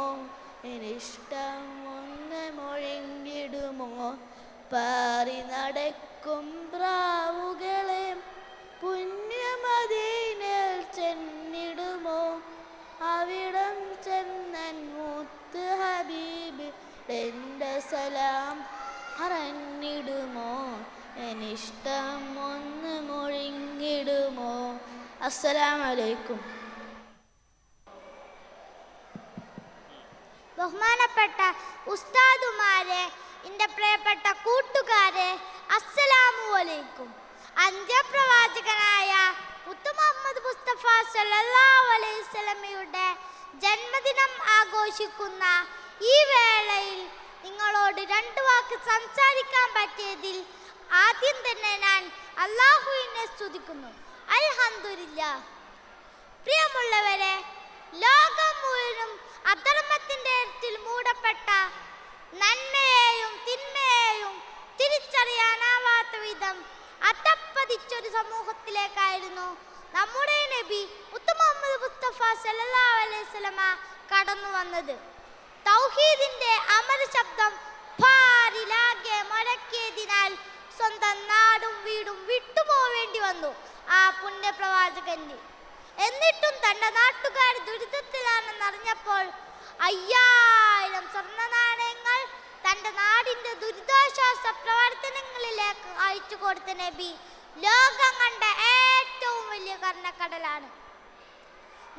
എന്നിഷ്ടം ഒന്ന് മൊഴിഞ്ഞിടുമോ? പാറി നടക്കും പ്രാവുകളെ പുണ്യമദീനയിൽ ചെന്നിടുമോ? അവിടം ചെന്നൻ മുത്ത് ഹബീബ് എൻ്റെ സലാം പറഞ്ഞിടുമോ? എന്നിഷ്ടം ഒന്ന് മൊഴിഞ്ഞിടുമോ? Assalamu alaikum. ബഹുമാനപ്പെട്ട ഉസ്താദുമാരെ, എൻ്റെ പ്രിയപ്പെട്ട കൂട്ടുകാരെ, അസ്സലാമു അലൈക്കും. അന്ത്യപ്രവാചകനായ മുഹമ്മദ് മുസ്തഫ സല്ലല്ലാഹു അലൈഹി വസല്ലമയുടെ ജന്മദിനം ആഘോഷിക്കുന്ന ഈ വേളയിൽ നിങ്ങളോട് രണ്ട് വാക്ക് സംസാരിക്കാൻ പറ്റിയതിൽ ആദ്യം തന്നെ ഞാൻ അല്ലാഹുവിനെ സ്തുതിക്കുന്നു. അൽഹംദുലില്ലാഹ്. പ്രിയമുള്ളവരെ, ലോകം മുഴുവനും അധർമ്മത്തിൻ്റെ ഇരുട്ടിൽ മൂടപ്പെട്ട നന്മയെയും തിന്മയെയും തിരിച്ചറിയാനാവാത്ത വിധം അധപ്പതിച്ചൊരു സമൂഹത്തിലേക്കായിരുന്നു നമ്മുടെ നബി മുഹമ്മദ് മുസ്തഫ സല്ലല്ലാഹു അലൈഹി വസല്ലമ കടന്നു വന്നത്. തൗഹീദിന്റെ അമര ശബ്ദം പാരിലാകെ മുഴക്കിയതിനാൽ സ്വന്തം നാടും വീടും വിട്ടുപോവേണ്ടി വന്നു ആ പുണ്യപ്രവാചകന്. എന്നിട്ടും തൻ്റെ നാട്ടുകാർ ദുരിതത്തിലാണെന്നറിഞ്ഞപ്പോൾ 5000 സ്വർണ്ണ നാണയങ്ങൾ തൻ്റെ നാടിൻ്റെ ദുരിതാശ്വാസ പ്രവർത്തനങ്ങളിലേക്ക് അയച്ചു കൊടുത്ത നബി ലോകം കണ്ട ഏറ്റവും വലിയ കർണക്കടലാണ്.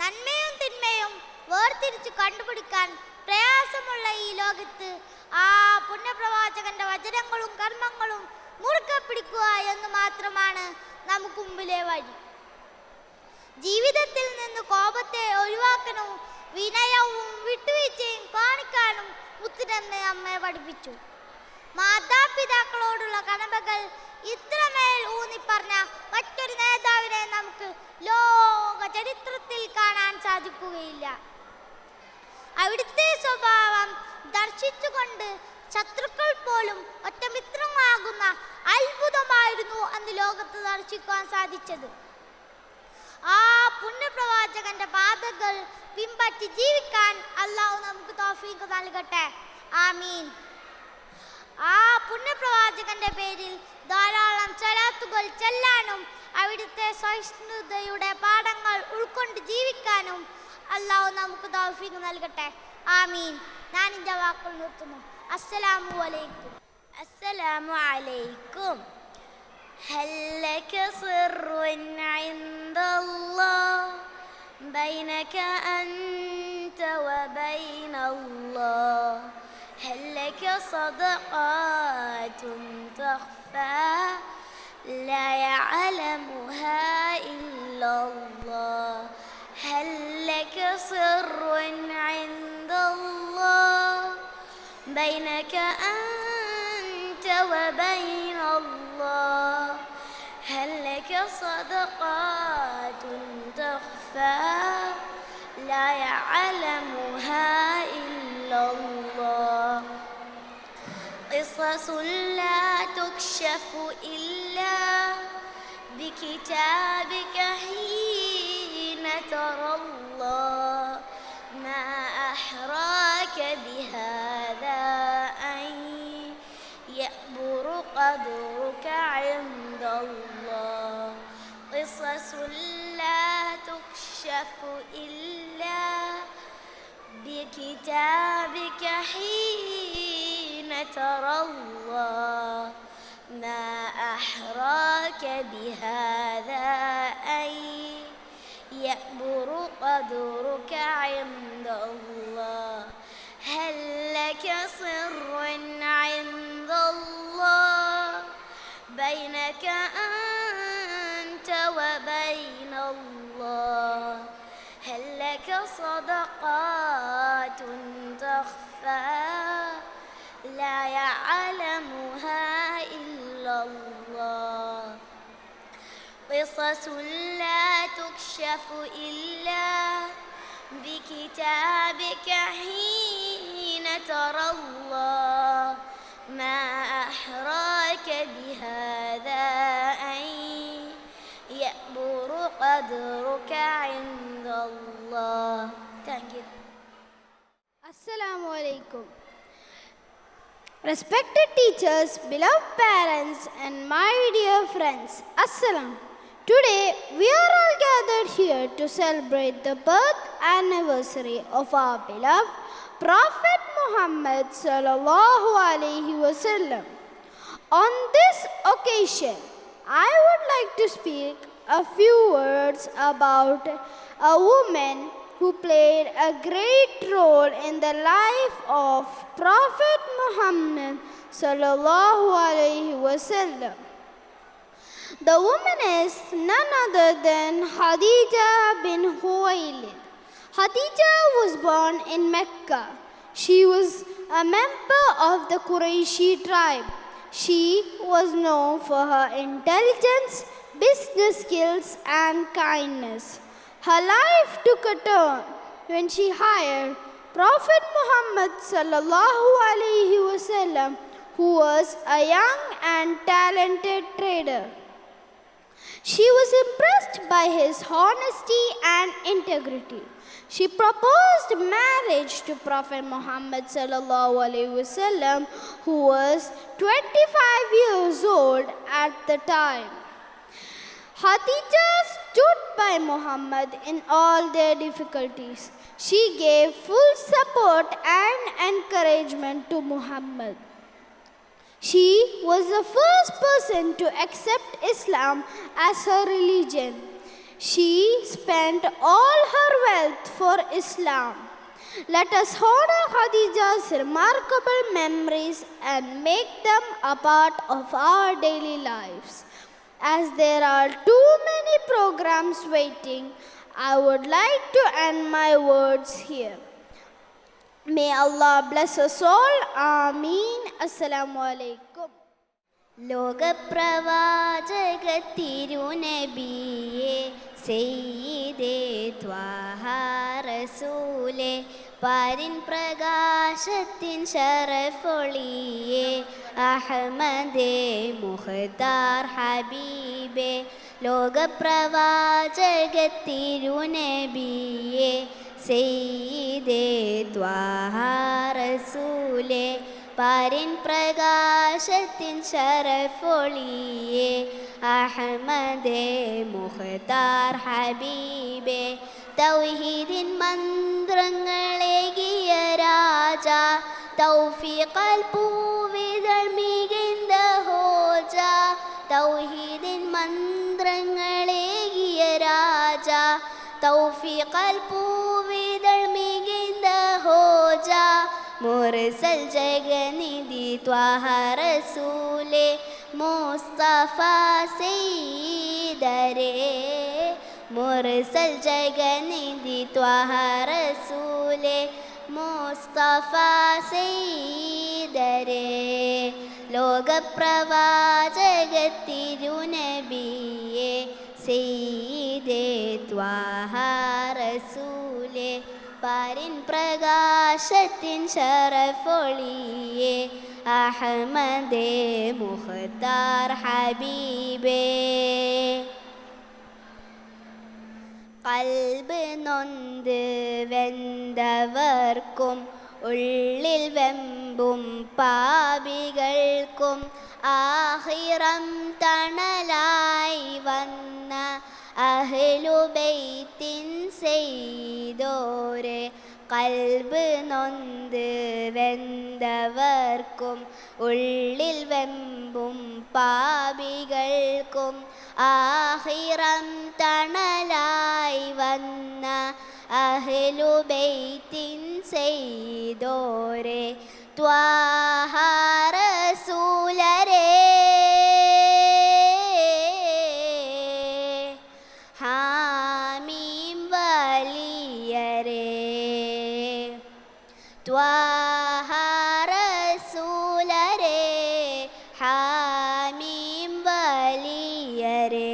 നന്മയും തിന്മയും വേർതിരിച്ച് കണ്ടുപിടിക്കാൻ പ്രയാസമുള്ള ഈ ലോകത്ത് ആ പുണ്യപ്രവാചകന്റെ വചനങ്ങളും കർമ്മങ്ങളും മുറുകെ പിടിക്കുക എന്ന് മാത്രമാണ് നമുക്ക് മുമ്പിലെ വഴി. ജീവിതത്തിൽ നിന്ന് കോപത്തെ ഒഴിവാക്കാനും വിനയവും വിട്ടുവീഴ്ചയും കാണിക്കാനും മുത്തുനബി നമ്മെ പഠിപ്പിച്ചു. മാതാപിതാക്കളോടുള്ള കടമകൾ ഇത്രമേൽ ഊന്നിപ്പറഞ്ഞ മറ്റൊരു നേതാവിനെ നമുക്ക് ലോക ചരിത്രത്തിൽ കാണാൻ സാധിക്കുകയില്ല. അവിടുത്തെ സ്വഭാവം ദർശിച്ചുകൊണ്ട് ശത്രുക്കൾ പോലും ഒറ്റമിത്രമാകുന്ന അത്ഭുതമായിരുന്നു അന്ന് ലോകത്ത് ദർശിക്കാൻ സാധിച്ചത്. ആ പുണ്യപ്രവാചകന്റെ പാതകൾ പിൻപറ്റി ജീവിക്കാൻ അല്ലാഹു നമുക്ക് തൗഫീഖ് നൽകട്ടെ. ആമീൻ. ആ പുണ്യപ്രവാചകന്റെ പേരിൽ ധാരാളം സ്വലാത്തുകൾ ചൊല്ലാനും അവിടുത്തെ സഹിഷ്ണുതയുടെ പാഠങ്ങൾ ഉൾക്കൊണ്ട് ജീവിക്കാനും അല്ലാഹു നമുക്ക് തൗഫീഖ് നൽകട്ടെ. ആമീൻ. ഞാൻ എൻ്റെ വാക്കുകൾ നിർത്തുന്നു. അസ്സലാമു അലൈക്കും. السلام عليكم. هل لك سر عند الله بينك أنت وبين الله؟ هل لك صدقات تخفى لا يعلمها إلا الله؟ هل لك سر عند الله بينك أنت وبين الله؟ هل لك صدقات تخفى لا يعلمها إلا الله؟ قصص لا تكشف إلا بكتابك حين ترى الله. ما أحراك بهذا أن يأبر قدرك عند الله. قصص لا تكشف إلا بكتابك حين ترى الله. ما أحراك بهذا أن يأبر قدرك عند الله. هل لك سر عند الله بينك أنت وبين الله؟ هل لك صدقات تخفى لا يعلمها إلا الله؟ قصص لا تكشف إلا بكتابك حين ترى الله. ما أحراك بهذا أن يأبر قدرك عند الله. Thank you. Assalamu alaikum. Respected teachers, beloved parents, and my dear friends, Assalam. Today we are all gathered here to celebrate the birth anniversary of our beloved Prophet Muhammad sallallahu alaihi wasallam. On this occasion, I would like to speak a few words about a woman who played a great role in the life of Prophet Muhammad sallallahu alaihi wasallam. The woman is none other than Khadija bin Khuwaylid. Khadija was born in Mecca. She was a member of the Qurayshi tribe. She was known for her intelligence, business skills, and kindness. Her life took a turn when she hired Prophet Muhammad sallallahu alaihi wasallam, who was a young and talented trader. She was impressed by his honesty and integrity. She proposed marriage to Prophet Muhammad sallallahu alaihi wasallam, who was 25 years old at the time. Khadija stood by Muhammad in all their difficulties. She gave full support and encouragement to Muhammad. She was the first person to accept Islam as her religion. She spent all her wealth for Islam. Let us honor Khadija's remarkable memories and make them a part of our daily lives. As there are too many programs waiting, I would like to end my words here. May Allah bless us all. Ameen. Assalamu alaikum. ലോകപ്രവാചകത്തിരുനബിയെ സയ്യിദേ Thwaha റസൂലേ പാരിൻ പ്രകാശത്തിൻ ശറഫൊളിയെ അഹ്മദേ മുഖ്താർ ഹബീബേ ലോകപ്രവാചകത്തിരുനബിയെ സയ്യിദേ ത്വാഹ റസൂലേ പാരിൻ പ്രകാശത്തിൻ ശറഫൊളിയെ അഹ്മദേ മുഖ്താർ ഹബീബേ തൗഹീദിൻ മന്ത്രങ്ങളേകിയ രാജ തൗഫീഖൽ പൂവിതൾ മികந்த ഹോജ തൗഹീദിൻ മന്ത്രങ്ങളേകിയ രാജ തൗഫീഖൽ പൂവിതൾ മികந்த ഹോജ മുർസൽ ജഗനിധി ത്വാഹ റസൂലേ മുസ്തഫ സയ്യിദരേ മുർസൽ ജഗനിധി ത്വാഹ റസൂലേ മുസ്തഫ സയ്യിദരേ ലോകപ്രവാചകത്തിരുനബിയെ സയ്യിദേ ത്വാഹ റസൂലേ പാരിൻ പ്രകാശത്തിൻ ശറഫൊളിയെ അഹ്മദേ മുഖ്താർ ഹബീബേ കൽബ് നൊന്ത് വെന്തവർക്കും ഉള്ളിൽ വെമ്പും പാപികൾക്കും ആഹിറം തണലായി വന്ന അഹ്ലുബൈത്തിൻ സെയ്തോരെ കൽബ് നൊന്ത് വെന്തവർക്കും ഉള്ളിൽ വെമ്പും പാപികൾക്കും ആഹിറം തണലായി വന്ന അഹ്ലുബൈത്തിൻ സെയ്തോരെ ത്വാഹ റസൂലരേ ഹാമീം വലിയരേ ത്വാഹ റസൂലരേ ഹാമീം വലിയരേ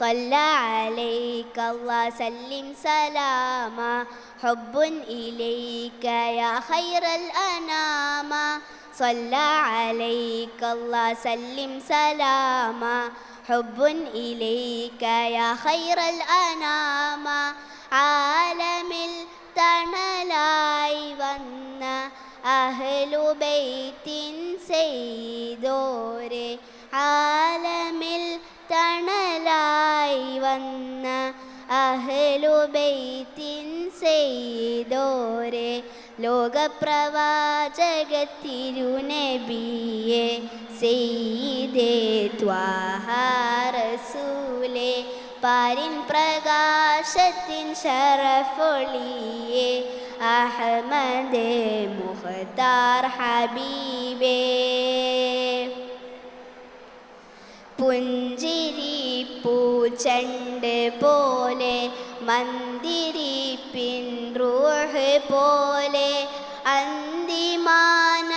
صلى عليك الله سلم سلاما حب إليك يا خير الأنام صلى عليك الله سلم سلاما حب إليك يا خير الأنام عالم التنلاي വന്ന അഹ്ലുബൈത്തിൻ സെയ്തോരെ ആലമിൽ തണലായി വന്ന അഹ്ലുബൈത്തിൻ സെയ്തോരെ ലോകപ്രവാചകത്തിരുനബിയെ സയ്യിദേ ത്വാഹ റസൂലേ റസൂലേ പാരിൻ പ്രകാശത്തിൻ ശറഫൊളിയേ അഹ്മദേ മുഖ്താർ ഹബീബേ പുഞ്ചിരി പൂച്ചണ്ട് പോലെ മന്ദിരിപ്പിൻ റൂഹ് പോലെ അന്തിമാന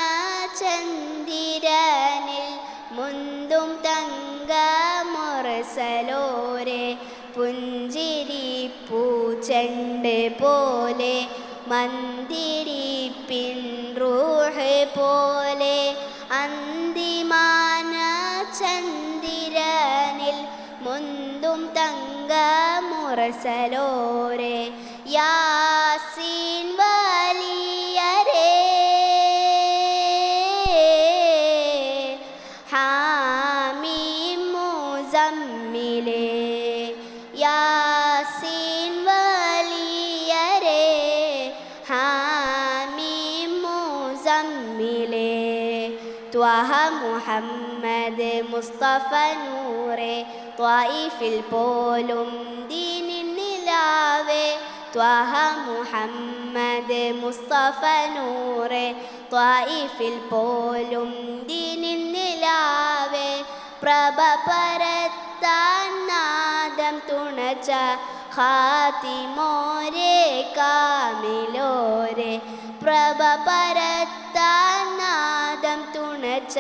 ചന്ദ്രനിൽ മുന്തും തങ്ക മുറസലോരെ പുഞ്ചിരി പൂച്ചണ്ട് പോലെ മന്ദിരിപ്പിൻ റൂഹ് പോലെ അന്തിമാന ചന്ദ്രനിൽ മുന്തും തങ്ക മുറസലോരെ യാസീൻ വലിയരേ ഹാമീം മുസമ്മിലേ യാസീൻ വലിയരേ ഹാമീം മുസമ്മിലേ ത്വഹ മുഹമ്മദ് മുസ്തഫ നൂറേ ത്വായിഫിൽ പോലും ദീനിൻ നിലാവേ ത്വഹ മുഹമ്മദ് മുസ്തഫ നൂറേ ത്വായിഫിൽ പോലും ദീനിൻ നിലാവേ പ്രഭ പരത്താൻ നാദം തുണച്ച ഖാതിമോരെ കാമിലോരെ പ്രഭ പരത്താൻ നാദം തുണച്ച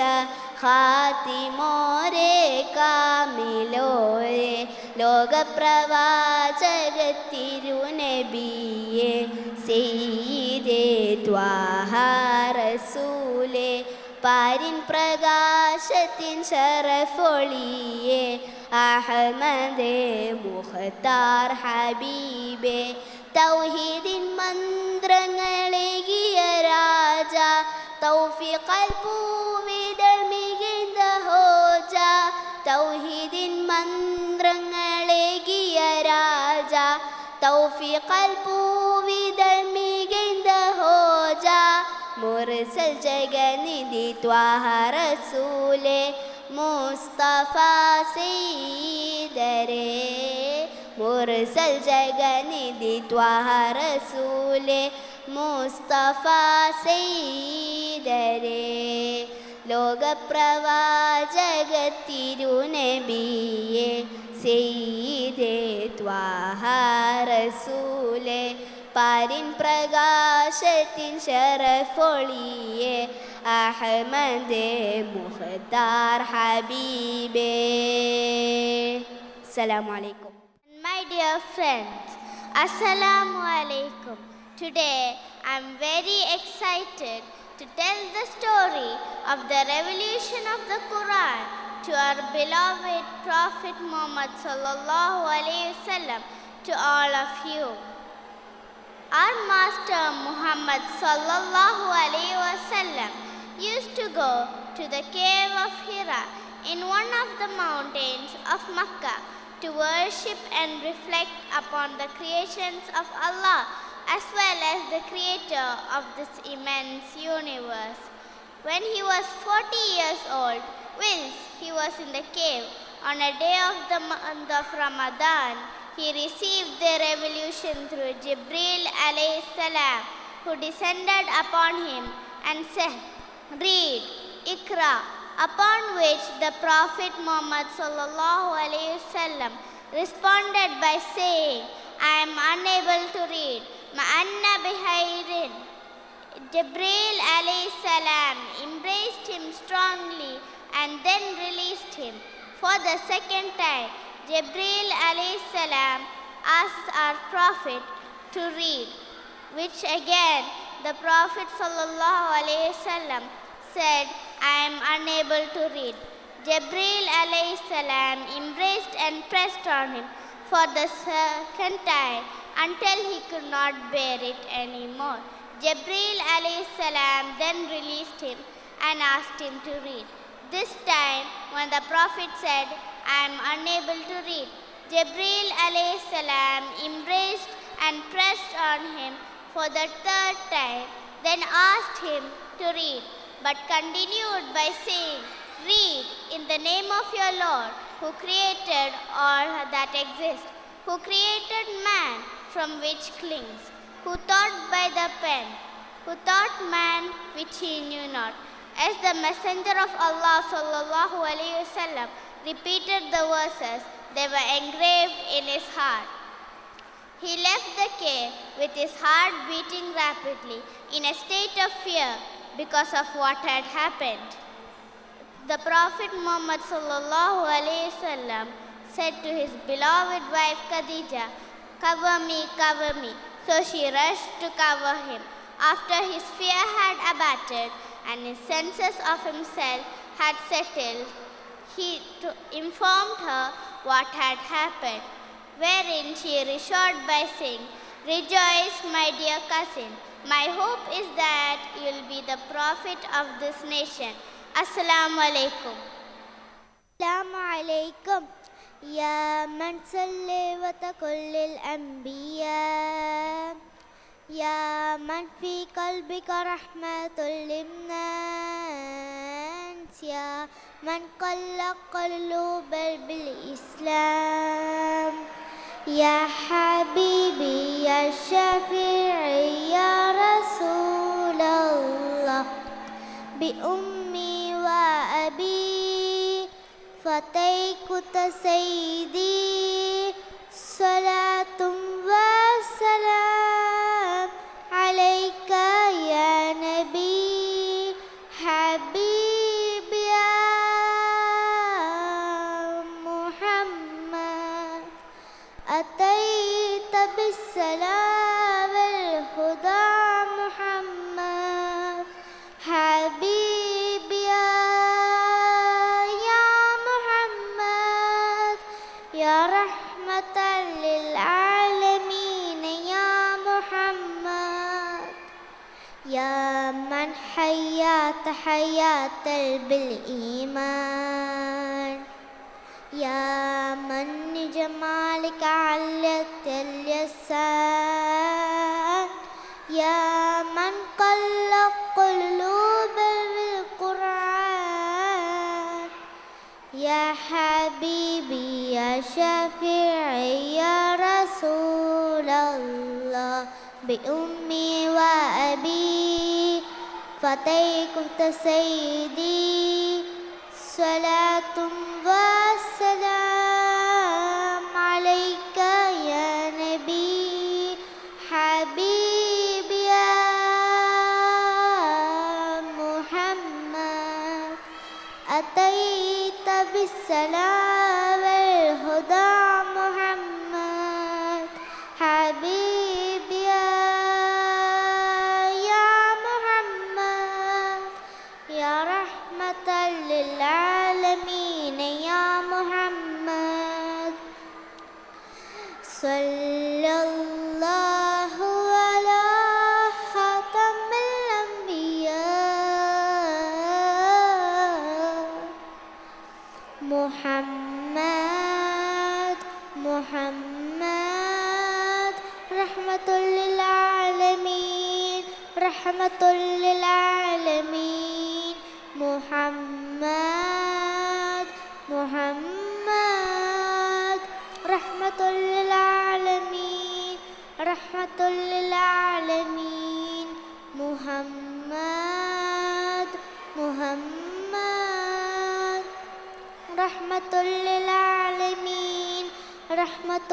ഖാതിമോരെ കാമിലോരെ ലോകപ്രവാചകത്തിരുനബിയെ സയ്യിദേ ത്വാഹ റസൂലേ പാരിൻ പ്രകാശത്തിൻ ശറഫൊളിയേ അഹ്മദേ മുഖ്താർ ഹബീബേ തൗഹീദിൻ മന്ത്രങ്ങളേകിയ രാജ തൗഫീഖൽ പൂവിതൾ മികൈന്ത ഹോജ തൗഹീദിൻ മന്ത്രങ്ങളേകിയ രാജ തൗഫീഖൽ പൂവിതൾ മികൈന്ത ഹോജ മുർസൽ ജഗനിധി ത്വാഹ റസൂലേ മുസ്തഫ സയ്യിദരേ മുർസൽ ജഗനിധി ത്വാഹ റസൂലേ മുസ്തഫ സയ്യിദരേ ലോകപ്രവാചകത്തിരുനബിയെ സയ്യിദേ ത്വാഹ റസൂലേ പാരിൻ പ്രകാശത്തിൻ ശറഫൊളിയേ അഹ്മദേ മുഖ്താർ ഹബീബേ അസ്സലാമു അലൈക്കും. My dear friends, Assalamu alaikum. Today I am very excited to tell the story of the revelation of the Quran to our beloved Prophet Muhammad sallallahu alaihi wasallam, to all of you. Our Master Muhammad sallallahu alaihi wasallam used to go to the cave of Hira in one of the mountains of Makkah to worship and reflect upon the creations of Allah as well as the creator of this immense universe. When he was 40 years old, whilst he was in the cave on a day of the month of Ramadan, he received the revelation through Jibreel alayhi salam, who descended upon him and said, "Read, Iqra," upon which the Prophet Muhammad sallallahu alaihi wasallam responded by saying, "I am unable to read. Ma'anna bihayrin." Jibreel alayhi salam embraced him strongly and then released him. For the second time, Jibreel alayhi salam asked our Prophet to read, which again the Prophet sallallahu alaihi wasallam said, "I am unable to read." Jibreel alayhi salam embraced and pressed on him for the second time until he could not bear it anymore. Jibreel alayhi salam then released him and asked him to read. This time, when the Prophet said, "I am unable to read," Jibreel alayhi salam embraced and pressed on him for the third time, then asked him to read, but continued by saying, "Read in the name of your Lord." who created all that exists, who created man from which clings, who taught by the pen, who taught man which he knew not. As the Messenger of Allah sallallahu alaihi wasallam repeated the verses, they were engraved in his heart. He left the cave with his heart beating rapidly in a state of fear because of what had happened. The Prophet Muhammad sallallahu alaihi wasallam said to his beloved wife Khadija, "Cover me, cover me." So she rushed to cover him. After his fear had abated and his senses of himself had settled, he informed her what had happened, wherein she reassured by saying, "Rejoice, my dear cousin. My hope is that you will be the prophet of this nation. Assalamu alaikum." السلام عليكم يا من سلوت كل الأنبياء يا من في قلبك رحمة للناس يا من قلق قلوب بالإسلام يا حبيبي يا شفيعي يا رسول الله بأمي وأبي فتيك سيدي صلاة وسلام عليك يا نبي حبيبي يا محمد أتيت بالسلام والهدى محمد حبيبي يا محمد يا رحمة للعالمين يا محمد يا من حيات حياة بالإيمان يا من جمالك علت اللسان يا من قلق قلوب بالقرآن يا حبيبي يا شفيعي يا رسول الله بأمي وأبي فتيك سيدي صلاة وسلام عليك يا نبي حبيبي يا محمد أتيت بالسلام والهدى محمد حبيبي يا محمد يا رحمة للعالمين يا محمد صلى الله على خاتم الأنبياء محمد محمد رحمة للعالمين رحمة للعالمين محمد محمد رحمة للعالمين رحمة للعالمين محمد محمد رحمة للعالمين رحمة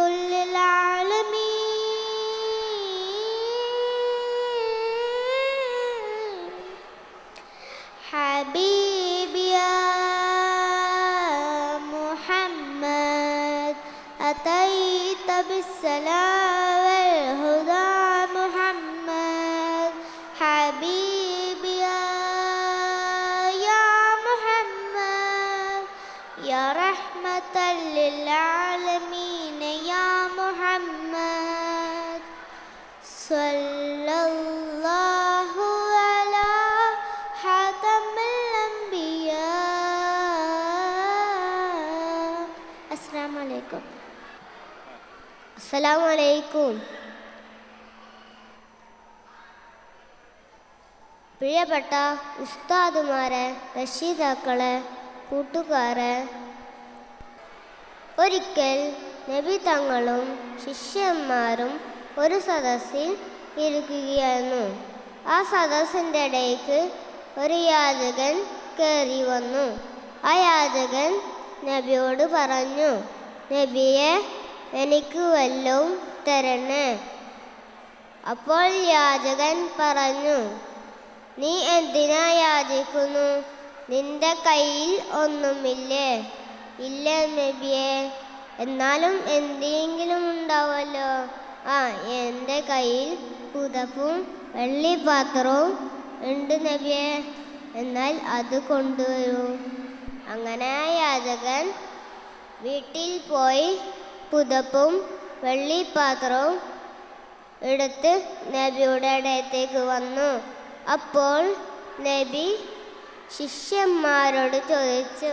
للعالمين حبيبي يا محمد أتيت بالسلام والهدى محمد حبيبي يا محمد يا رحمة للعالمين يا محمد صلى الله على خاتم الأنبياء السلام عليكم السلام عليكم പ്രിയപ്പെട്ട ഉസ്താദുമാരെ, രക്ഷിതാക്കളെ, കൂട്ടുകാരെ, ഒരിക്കൽ നബി തങ്ങളും ശിഷ്യന്മാരും ഒരു സദസ്സിൽ ഇരിക്കുകയായിരുന്നു. ആ സദസ്സിൻ്റെ ഇടയ്ക്ക് ഒരു യാചകൻ കയറി വന്നു. ആ യാചകൻ നബിയോട് പറഞ്ഞു, നബിയെ, എനിക്ക് വല്ലതും തരണേ. അപ്പോൾ യാചകൻ പറഞ്ഞു, നീ എന്തിനാ യാചിക്കുന്നു? നിന്റെ കയ്യിൽ ഒന്നുമില്ലേ? ഇല്ല നബിയെ, എന്നാലും എന്തെങ്കിലും ഉണ്ടാവുമല്ലോ. എൻ്റെ കയ്യിൽ പുതപ്പും വെള്ളിപ്പാത്രവും ഉണ്ട് നബിയെ, എന്നാൽ അത് കൊണ്ടുവരൂ. അങ്ങനെ യാചകൻ വീട്ടിൽ പോയി പുതപ്പും വെള്ളിപ്പാത്രവും എടുത്ത് നബിയുടെ അടുത്തേക്ക് വന്നു. അപ്പോൾ നബി ശിഷ്യന്മാരോട് ചോദിച്ചു,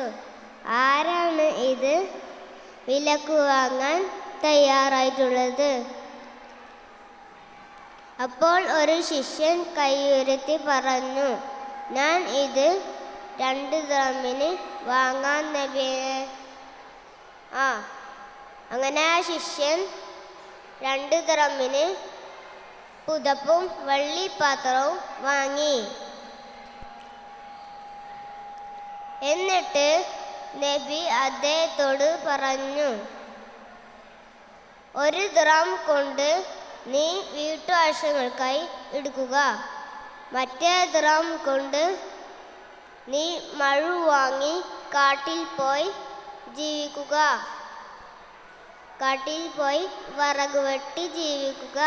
ആരാണ് ഇത് വിലക്ക് വാങ്ങാൻ തയ്യാറായിട്ടുള്ളത്? അപ്പോൾ ഒരു ശിഷ്യൻ കൈ ഉയർത്തി പറഞ്ഞു, ഞാൻ ഇത് 2 ദിർഹമിന് വാങ്ങാൻ നബിയെ. അങ്ങനെ ആ ശിഷ്യൻ 2 ദിർഹമിന് പുതപ്പും വെള്ളിപ്പാത്രവും വാങ്ങി. എന്നിട്ട് നബി അദ്ദേഹത്തോട് പറഞ്ഞു, 1 ദിർഹം കൊണ്ട് നീ വീട്ടാവശ്യങ്ങൾക്കായി എടുക്കുക, മറ്റേ ദിർഹം കൊണ്ട് നീ മഴു വാങ്ങി കാട്ടിൽ പോയി ജീവിക്കുക, കാട്ടിൽ പോയി വിറക് വെട്ടി ജീവിക്കുക.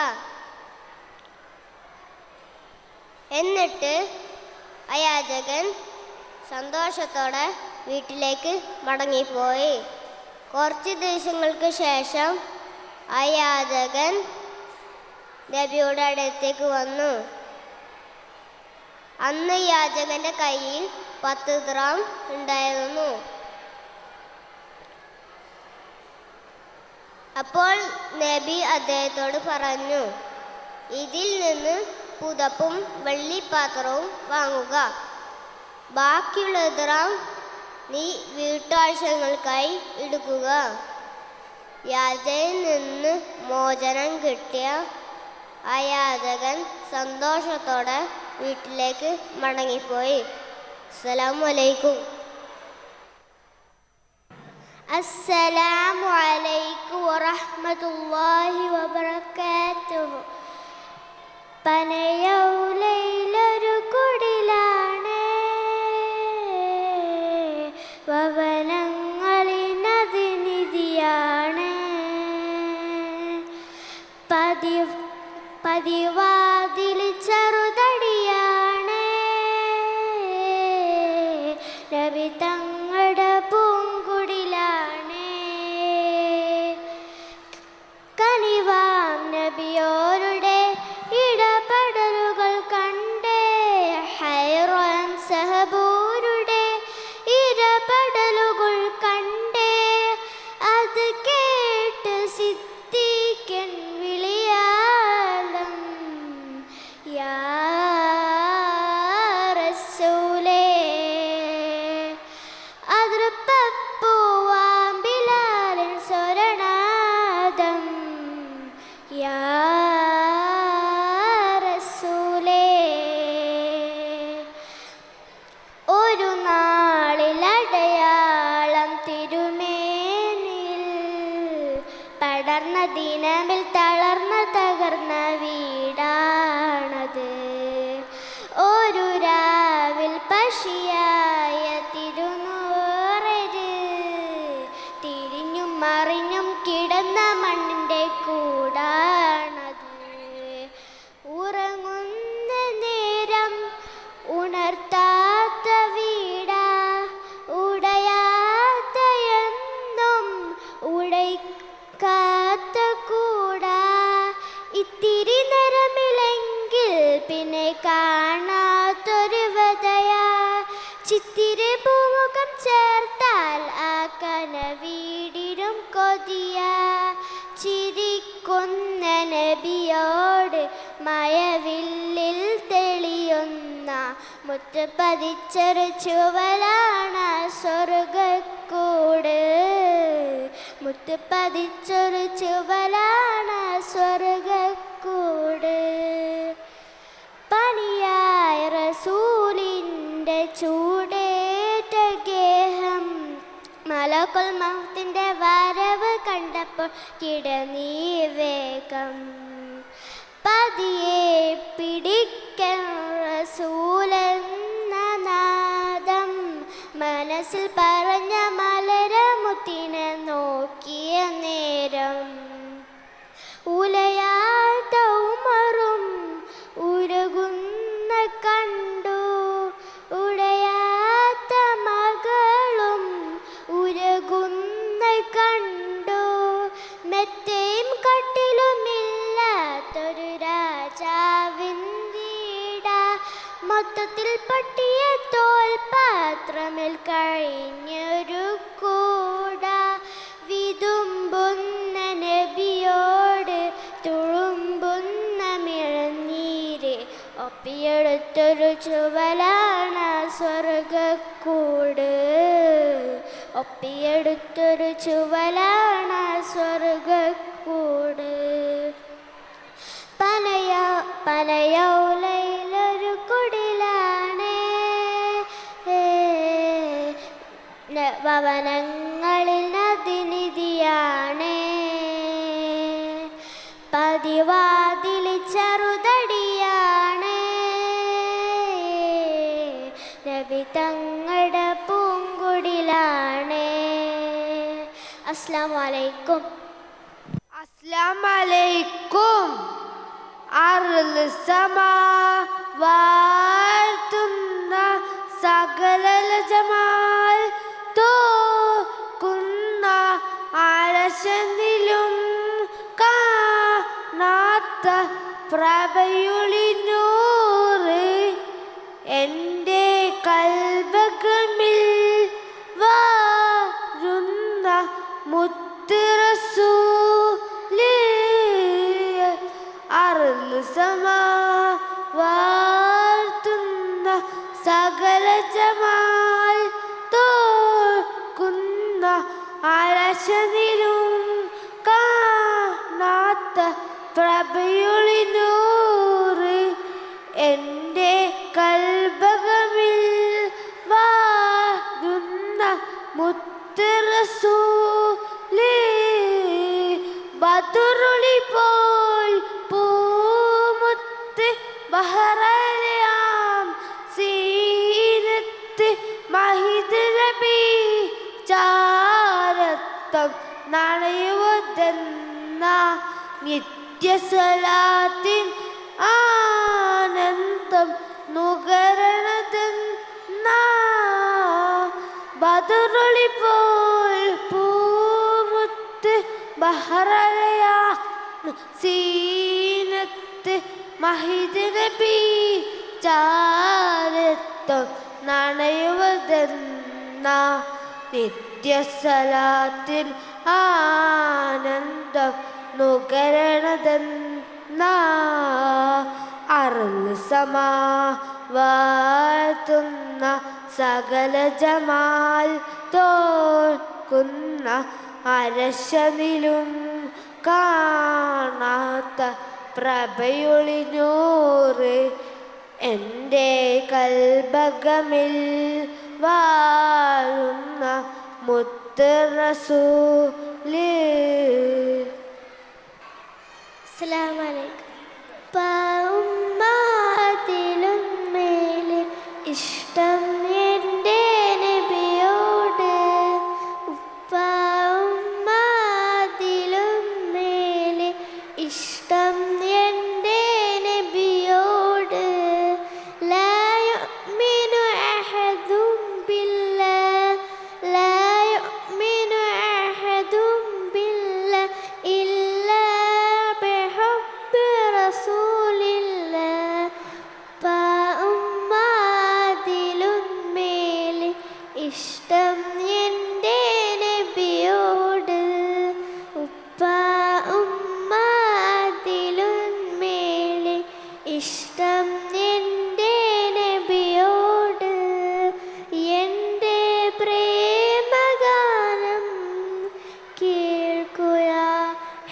എന്നിട്ട് യാചകൻ സന്തോഷത്തോടെ വീട്ടിലേക്ക് മടങ്ങിപ്പോയി. കുറച്ച് ദിവസങ്ങൾക്ക് ശേഷം യാചകൻ നബിയുടെ അടുത്തേക്ക് വന്നു. അന്ന് യാചകന്റെ കയ്യിൽ 10 ദിർഹം ഉണ്ടായിരുന്നു. അപ്പോൾ നബി അദ്ദേഹത്തോട് പറഞ്ഞു, ഇതിൽ നിന്ന് പുതപ്പും വെള്ളിപ്പാത്രവും വാങ്ങുക, ബാക്കിയുള്ള ദിർഹം നീ വീട്ടാവശ്യങ്ങൾക്കായി എടുക്കുക. യാചകനിൽ നിന്ന് മോചനം കിട്ടിയ യാചകൻ സന്തോഷത്തോടെ വീട്ടിലേക്ക് മടങ്ങിപ്പോയി. അസ്സലാമു അലൈക്കും. അസ്സലാമു അലൈക്കും വറഹ്മത്തുള്ളാഹി വബറകാതുഹു. പനയൗലയിലൊരു കുടിലാണ്, ഭവനങ്ങളിനതിനിധിയാണ്. പതിവാതിൽ ചെറുതടിയാണ്, നബി തങ്ങളുടെ പൂങ്കുടിലാണ്. കനിവാം നബിയോരുടെ ഇടപെടലുകൾ കണ്ടേ, ഹൈറൻ സഹബൂരുടെ ഇടപെടലുകൾ കണ്ടേ, അത് കേട്ട് സിദ്ദീഖൻ വിളിയാലം, യാ റസൂലേ. അതിർപ്പൂവാം ബിലാലിൻ സ്വരനാദം, യാ റസൂലേ. ഒരു നാളിലടയാളം തിരുമേനിൽ പടർന്ന ദിനമിൽ തളർന്ന തകർന്ന വീടാണത്. ഒരു രാവിൽ പശിയായ തിരുനൂറര് തിരിഞ്ഞും മറിഞ്ഞും കിടന്ന മണ്ണിൻ്റെ കൂടാണത്. ഉറങ്ങുന്ന നേരം ഉണർത്താത്ത വീടാ, ഉടയാത്ത എന്നും ഉടയ്ക്കാത്ത കൂടാ. ഇത്തിരി നിറമില്ലെങ്കിൽ പിന്നെ കാണാത്തൊരു വതയാ, ചിത്തിരി പൂമുഖം ചേർത്താൽ ആ കനവീടിനും കൊതിയാ. ചിരിക്കുന്ന നബിയോട് മഴവില്ലിൽ തെളിയുന്ന മുറ്റപ്പതിച്ചൊരു ചുവലാണ് സ്വർഗക്കൂട്. മുത്തുപതിച്ചൊരു ചുവലാണ് സ്വർഗക്കൂട്. പനിയായ റസൂലിൻ്റെ ചൂടേറ്റ ഗേഹം മലക്കുൽ മൗത്തിന്റെ വരവ് കണ്ടപ്പോൾ കിടന്നീ വേഗം. പതിയെ പിടിക്കാൻ റസൂലെന്ന നാദം മനസ്സിൽ പറഞ്ഞ മലരമുത്തിനെ നോക്കിയ നേരം ഉലയാത്ത ഉമറും ഉരുകുന്ന കണ്ടു. ഉടയാത്ത മകളും ഉരുകുന്ന കണ്ടു. മെത്തയും കട്ടിലുമില്ലാത്തൊരു രാജാവിൻ വീട മൊത്തത്തിൽ പട്ടിയ തോൽപാത്രമിൽ കഴിഞ്ഞൊരു കൂട. വിതുമ്പുന്ന നബിയോട് തുളുമ്പുന്ന മിഴനീര് ഒപ്പിയെടുത്തൊരു ചുവലാണ് സ്വർഗക്കൂട്. ഒപ്പിയെടുത്തൊരു ചുവലാണ് സ്വർഗക്കൂട്. പനയൗലയിലൊരു കുടിലാണ് ഭവനങ്ങളിൽ നദിനിധിയാണ്. പതിവാതിൽ ചെറുതടിയാണ് നബി തങ്ങളുടെ പൂങ്കുടിലാണ്. അസ്സലാമു അലൈക്കും. അസ്സലാമലൈക്കും. അർള് സമാ വാഴ്ത്തുന്ന സകല ജമാൽ തോക്കുന്ന അരശനിലും കാണാത്ത പ്രഭയൊളിനൂറ് എൻ്റെ കൽബകമിൽ വാഴുന്ന മുത്ത് റസൂല്. അർള് സമാ വാഴ്ത്തുന്ന സകല ജമാൽ തോക്കുന്ന അരശനിലും കാണാത്ത പ്രഭയൊളിനൂറ് എൻ്റെ കൽബകമിൽ വാഴുന്ന മുത്ത് റസൂല്. ബദറുളി പോൽ പൂമുത്ത് ബഹറലയാം സീനത്ത് മഹിദ് നബി ചാരത്തം നനയുവതെന്ന നിത്യസലാത്തിൻ ആനന്ദം നുകരണതെന്ന. ബദറുളി പോൽ പൂമുത്ത് ബഹറലയാം സീനത്ത് മഹിദ് നബി ചാരത്തം നനയുവതെന്ന നിത്യസലാത്തിൻ ആനന്ദം നുകരണതെന്ന. അർള് സമാ വാഴ്ത്തുന്ന സകല ജമാൽ തോൽക്കുന്ന അരശനിലും കാണാത്ത പ്രഭയൊളിനൂറ് എൻ്റെ കൽബകമിൽ വാഴുന്ന മുത്ത് റസൂല്. അസ്സലാമു അലൈക്കും. ഉമ്മത്തിലും മേലെ ഇഷ്ടം എൻ്റെ നബിയോട്. ഉമ്മത്തിലും മേലെ ഇഷ്ടം എൻ്റെ നബിയോട്. ലാ യുഅ്മിനു അഹദും ബില്ലാഹ് ലാ യുഅ്മിനു അഹദും ബില്ലാഹ് ഇല്ലാ ബിഹുബ്ബി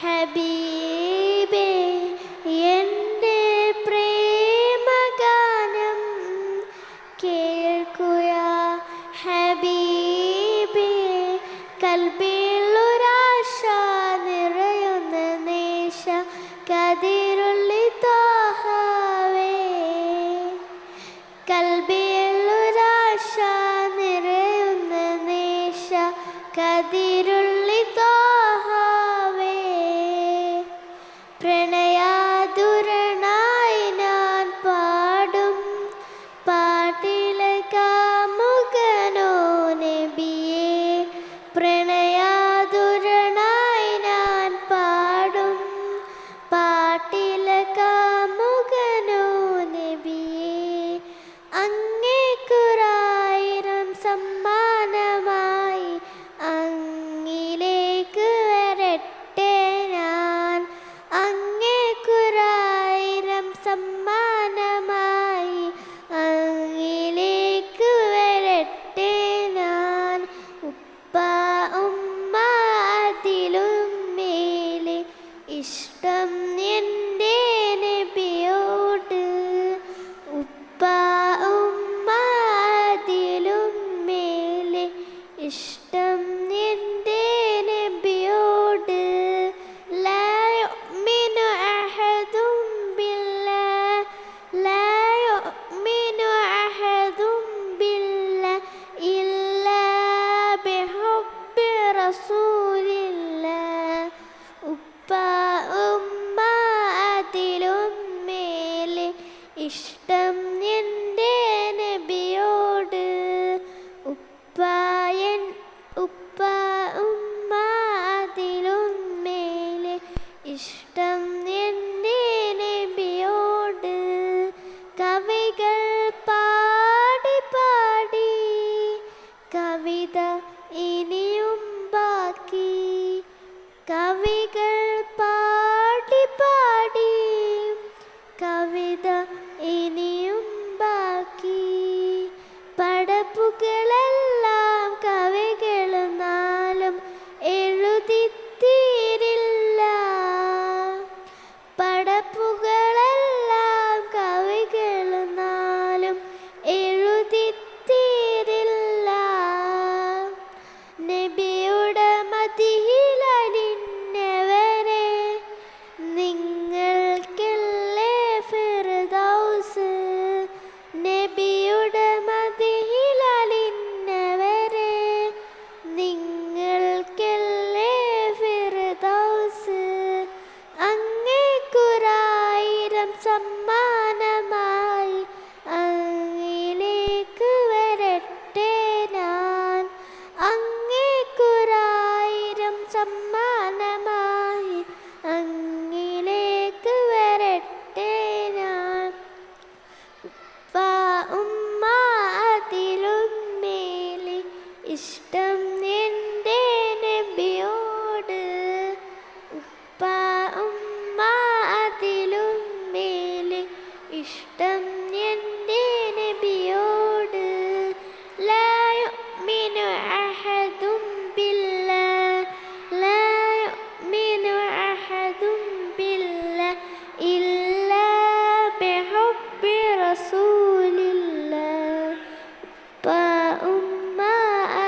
ഹബീബേ എൻ്റെ പ്രേമഗാനം കേൾക്കുക ഹബീബേ കൽബിലൊരാശ നിറയുന്ന നേശ കതിരുള്ളി താഹവേ കൽബിലൊരാശ നിറയുന്ന നേശ കതിരുള്ളി താഹവേ പ്രണയാതുരനായി ഞാൻ പാടും പാട്ടിലെ കാമുകനോ നബിയേ പ്രണയാതുരനായി ഞാൻ പാടും പാട്ടിലെ കാമുകനോ നബിയേ അങ്ങേക്കൊരായിരം സമ്മാനമായി അങ്ങിലേക്ക് വരട്ടെ ഞാൻ അങ്ങേക്കൊരായിരം സമ്മാനമായി അങ്ങിലേക്ക് വരട്ടെ ഞാൻ ഉപ്പ ഉമ്മ അതിലും മേലെ ഇഷ്ടം എൻ്റെ നബിയോട് ഉപ്പ ഉമ്മ അതിലും മേലെ ഇഷ്ടം എൻ്റെ നബിയോട് ലാ യുഅ്മിനു അഹദും ബില്ലാഹ് ലാ യുഅ്മിനു അഹദും ബില്ലാഹ് ഇല്ലാ ബിഹുബ്ബി റസൂലില്ലാഹ് ഉപ്പ ഉമ്മ അതിലും മേലെ ഇഷ്ടം എൻ്റെ നബിയോട് ഉപ്പ ഉമ്മ അതിലും മേലെ ഇഷ്ടം എൻ്റെ നബിയോട് കവികൾ പാടി പാടി കവിത ഇനിയും ബാക്കി കവികൾ പാടി പാടി കവിത ഇനിയും ബാക്കി പടപ്പുകളെല്ലാം കവികളും നാളും എഴുതിത്തീരില്ല പടപ്പുകളെല്ലാം കവികളും നാളും എഴുതിത്തീരില്ല നബിയുടെ മദിഹിലണിഞ്ഞവരെ നിങ്ങൾക്കല്ലേ ഫിർദൗസ് നബിയുടെ മദിഹിലണിഞ്ഞവരെ നിങ്ങൾക്കല്ലേ ഫിർദൗസ് അങ്ങേക്കൊരായിരം സമ്മാനമായി അങ്ങിലേക്ക് വരട്ടെ ഞാൻ അങ്ങേക്കൊരായിരം സമ്മാനമായി അങ്ങിലേക്ക് വരട്ടെ ഞാൻ ഉപ്പ ഉമ്മ അതിലും മേലെ ഇഷ്ടം എൻ്റെ നബിയോട് ഉപ്പ ഉമ്മ അതിലും മേലെ ഇഷ്ടം എൻ്റെ നബിയോട് ലാ യുഅ്മിനു അഹദും ബില്ലാഹ് ലാ യുഅ്മിനു അഹദും ബില്ലാഹ് ഇല്ലാ ബിഹുബ്ബി റസൂലില്ലാഹ് ഉപ്പ ഉമ്മ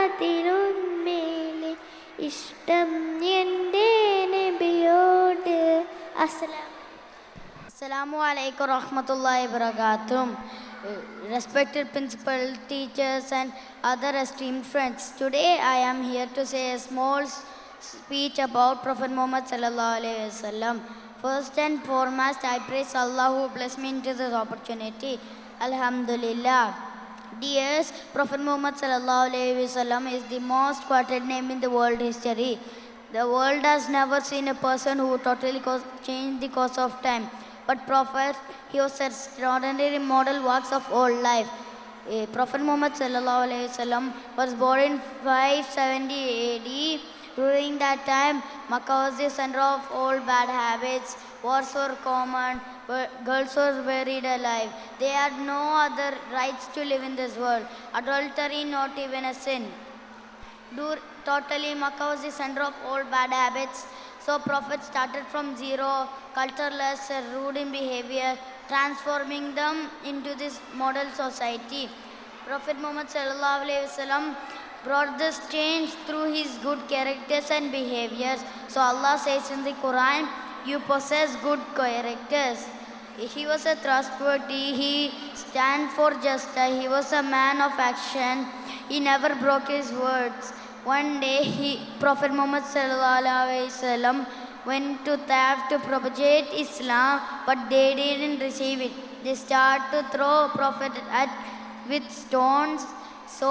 അതിലും മേലെ ഇഷ്ടം എൻ്റെ നബിയോട് Assalamu alaikum rahmatullahi wabarakatuh. Respected principal, teachers and other esteemed friends. Today I am here to say a small speech about Prophet Muhammad sallallahu alaihi wasallam. First and foremost, I praise Allah who blessed me into this opportunity. Alhamdulillah. Dears, Prophet Muhammad sallallahu alaihi wasallam is the most quoted name in the world history. The world has never seen a person who totally changed the course of time. But Prophet, he was an extraordinary model works of all life. Prophet Muhammad sallallahu alaihi wasallam was born in 570 AD. During that time, Makkah was the center of all bad habits. Wars were common. Girls were buried alive. They had no other rights to live in this world. Adultery, not even a sin. Totally, Makkah was the center of all bad habits. So Prophet started from zero, cultureless, rude in behavior, transforming them into this model society. Prophet Muhammad sallallahu alaihi wasallam brought this change through his good characters and behaviors. So Allah says in the Quran, you possess good characters. He was a trustworthy, he stand for justice, he was a man of action, he never broke his words. One day Prophet Muhammad sallallahu alaihi wasallam went to Taif to propagate Islam, but they didn't receive it. They started to throw Prophet with stones. So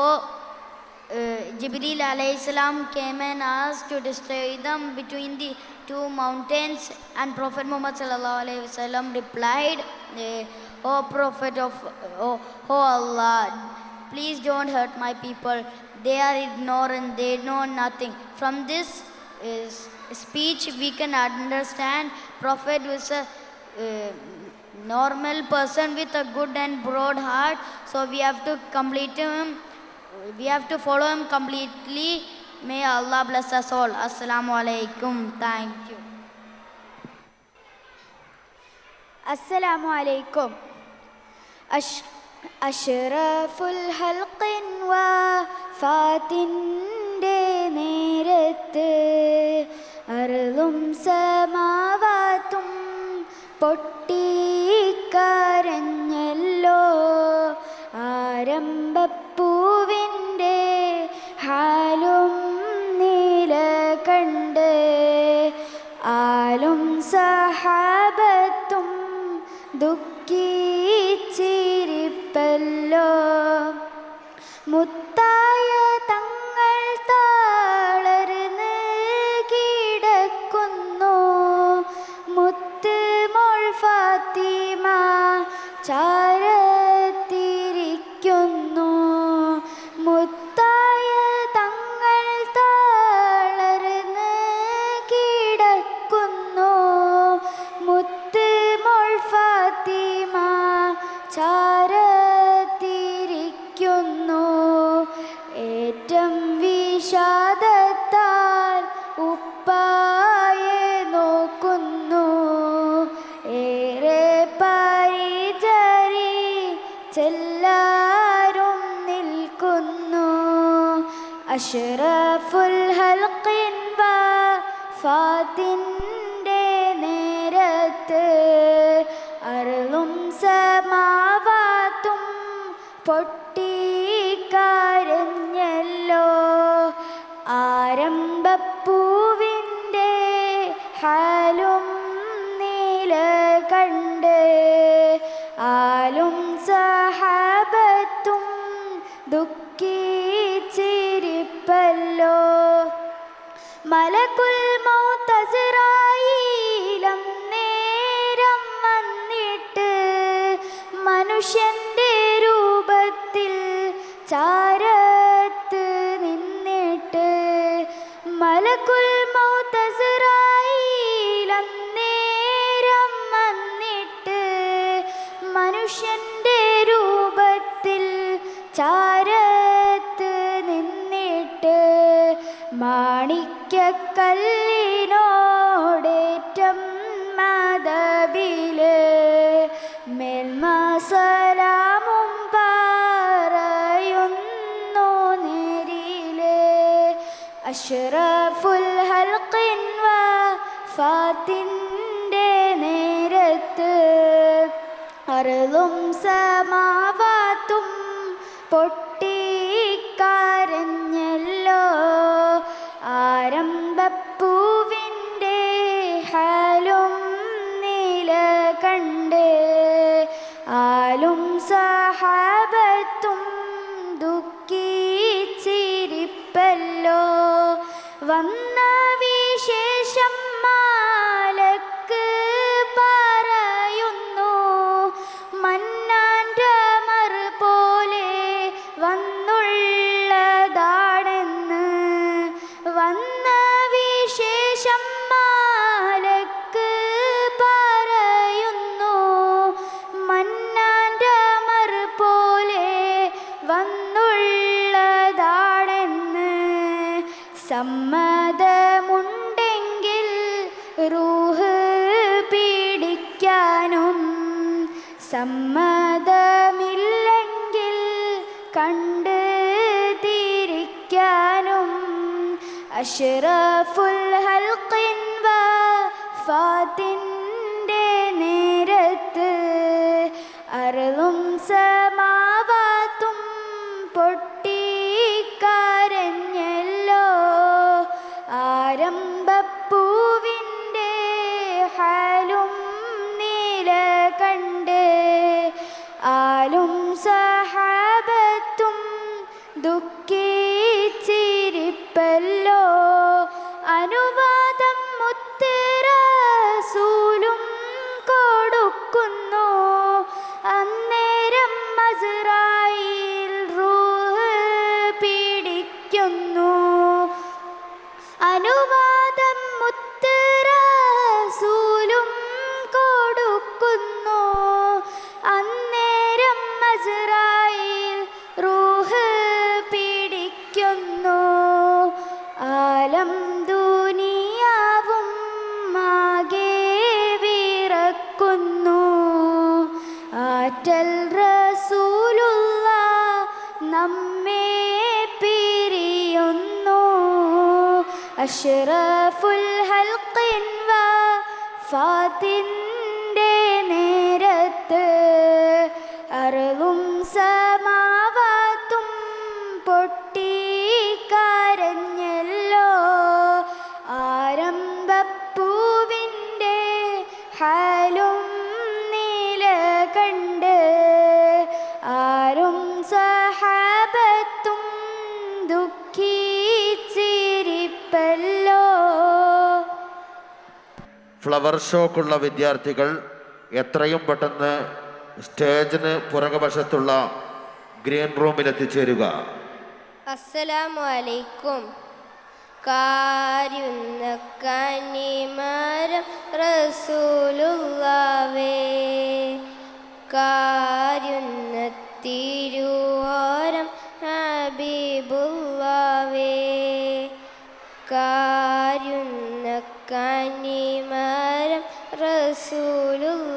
Jibreel alayhi salam came and asked to destroy them between the two mountains, and Prophet Muhammad sallallahu alaihi wasallam replied, "O Prophet of oh Allah, please don't hurt my people. They are ignorant. They know nothing." From this speech, we can understand Prophet was a normal person with a good and broad heart. So we have to complete him. We have to follow him completely. May Allah bless us all. Assalamu alaikum. Thank you. Assalamu alaikum. അഷ്റഫുൽ ഹൽഖിൻ വഫാത്തിൻ്റെ നേരത്ത് അർളും സമാവാത്തും പൊട്ടിക്കരഞ്ഞല്ലോ. ആരംഭപ്പൂവിൻ്റെ ഹാലും നീല കണ്ട് ആലും സഹാബത്തും ദുഃഖിച്ചിരിപ്പല്ലോ. മുത്തായ തങ്ങൾ താളർന്ന് കിടക്കുന്നു. മുത്ത് മോൾ ഫാത്തിമ ചാരത്തിരിക്കുന്നു. മുത്തായ തങ്ങൾ താളർന്ന് കിടക്കുന്നു. മുത്ത് മോൾ ഫാത്തിമ ചാരത്തിരിക്കുന്നു. ഏറ്റം വിഷാദത്താൽ ഉപ്പായെ നോക്കുന്നു. ഏറെ പരിചരിച്ചെല്ലാരും നിൽക്കുന്നു. അഷ്റഫുൽ ഹൽഖിൻ വഫാത്തിൻ്റെ നേരത്ത് അർളും സമാവാത്തും പൊട്ടിക്കരഞ്ഞല്ലോ. ആരംഭപ്പൂവിൻ്റെ ഹാലും നീല കണ്ട് ആലും സഹാബത്തും ദുഃഖിച്ചിരിപ്പല്ലോ. മലക്കുൽ മൗത്ത് അസ്റായീലം നേരം വന്നിട്ട് മനുഷ്യൻ്റെ രൂപത്തിൽ ചാരത്ത് നിന്നിട്ട്. മലക്കുൽ മൗത്ത് അസ്റായീലം നേരം വന്നിട്ട് മനുഷ്യൻ്റെ രൂപത്തിൽ ചാരത്ത് നിന്നിട്ട് മാണിക്യക്കല്ലിനോടേറ്റം മദബില് മേൽമസലാമും പറയുന്നു നേരില്. അഷ്റഫുൽ ഹൽഖിൻ വഫാത്തിൻ്റെ നേരത്ത് അർളും സമാവാത്തും പൊട്ടിക്കരഞ്ഞല്ലോ. ആരംഭപ്പൂവിൻ്റെ ഹാലും നീല കണ്ട് ആലും സഹാബത്തും ദുഃഖിച്ചിരിപ്പല്ലോ. വന്ന വിശേഷം മാലക്ക് പറയുന്നു. മന്നാൻ്റെ മർ പോലെ വന്നുള്ളതാണെന്ന്. വന്ന വിശേഷം മാലക്ക് പറയുന്നു. മന്നാൻ്റെ മർ പോലെ റൂഹ് പിടിക്കാനും സമ്മതമില്ലെങ്കിൽ കണ്ട് തിരിക്കാനും അഷ്റഫുൽ ഹൽഖിൻ വഫാത്തിൻ്റെ നേരത്ത് അർളും സമാവാത്തും പൊട്ടിക്കരഞ്ഞല്ലോ. ആരംഭപ്പൂവിൻ്റെ ഹാലും നീല കണ്ട് ആലും സഹാബത്തും ദുഃഖിച്ചിരിപ്പല്ലോ. അനുവാദം മുത്ത് റസൂലും കൊടുക്കുന്നു. അന്നേരം അസ്റായീൽ റൂഹ് പിടിക്കുന്നു. അനുവാദം മുത്ത് റസൂലും കൊടുക്കുന്നു. അന്നേരം അസ്റായീൽ റൂഹ് പിടിക്കുന്നു. ആലം ദുനിയാവും ആകെ വിറക്കുന്നു. ആറ്റൽ റസൂലുള്ള നമ്മെ പിരിയുന്നു. അഷ്റഫുൽ ഹൽഖിൻ വഫാത്തിൻ്റെ നേരത്ത് അർളും സമാവാത്തും പൊട്ടിക്കരഞ്ഞല്ലോ. ആരംഭപ്പൂവിൻ്റെ ഹാലും നീല കണ്ട് ആരും സഹാബത്തും ദുഃഖിച്ചിരിപ്പല്ലോ. ഫ്ലവർ ഷോക്കുള്ള വിദ്യാർത്ഥികൾ എത്രയും പെട്ടെന്ന് സ്റ്റേജിന് പുറകുവശത്തുള്ള ഗ്രീൻ റൂമിൽ എത്തിച്ചേരുക. അസ്സലാമു അലൈക്കും. കാരുന്ന കനിമരം റസൂലുള്ളാവേ, കാരുന്ന തിരുവോരം ഹബീബുള്ളാവേ, കാരുന്ന കനിമരം റസൂലുള്ളാവേ,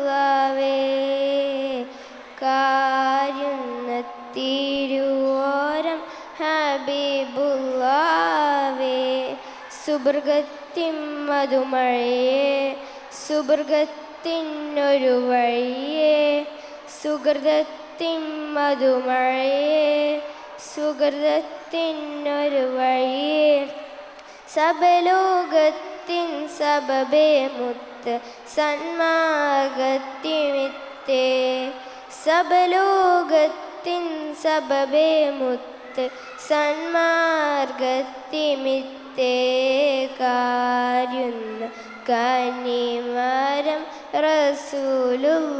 കാരുന്ന തിരുവോരം ഹബീബുള്ളാവേ. സുബർഗത്തിൻ മധുമഴയേ, സുബർഗത്തിനൊരു വഴിയേ, സുഹൃതത്തിൻ മധുമഴയേ, സുഹൃതത്തിനൊരു വഴിയേ. സബലോകത്തിൻ സബബേ മുത്ത് സന്മാർഗത്തിമിത്തേ, സബലോകത്തിൻ സബബേ മുത്ത് സന്മാർഗത്തിമിത്തേ. കാരുന്ന കനിമരം റസൂലുള്ളാവേ,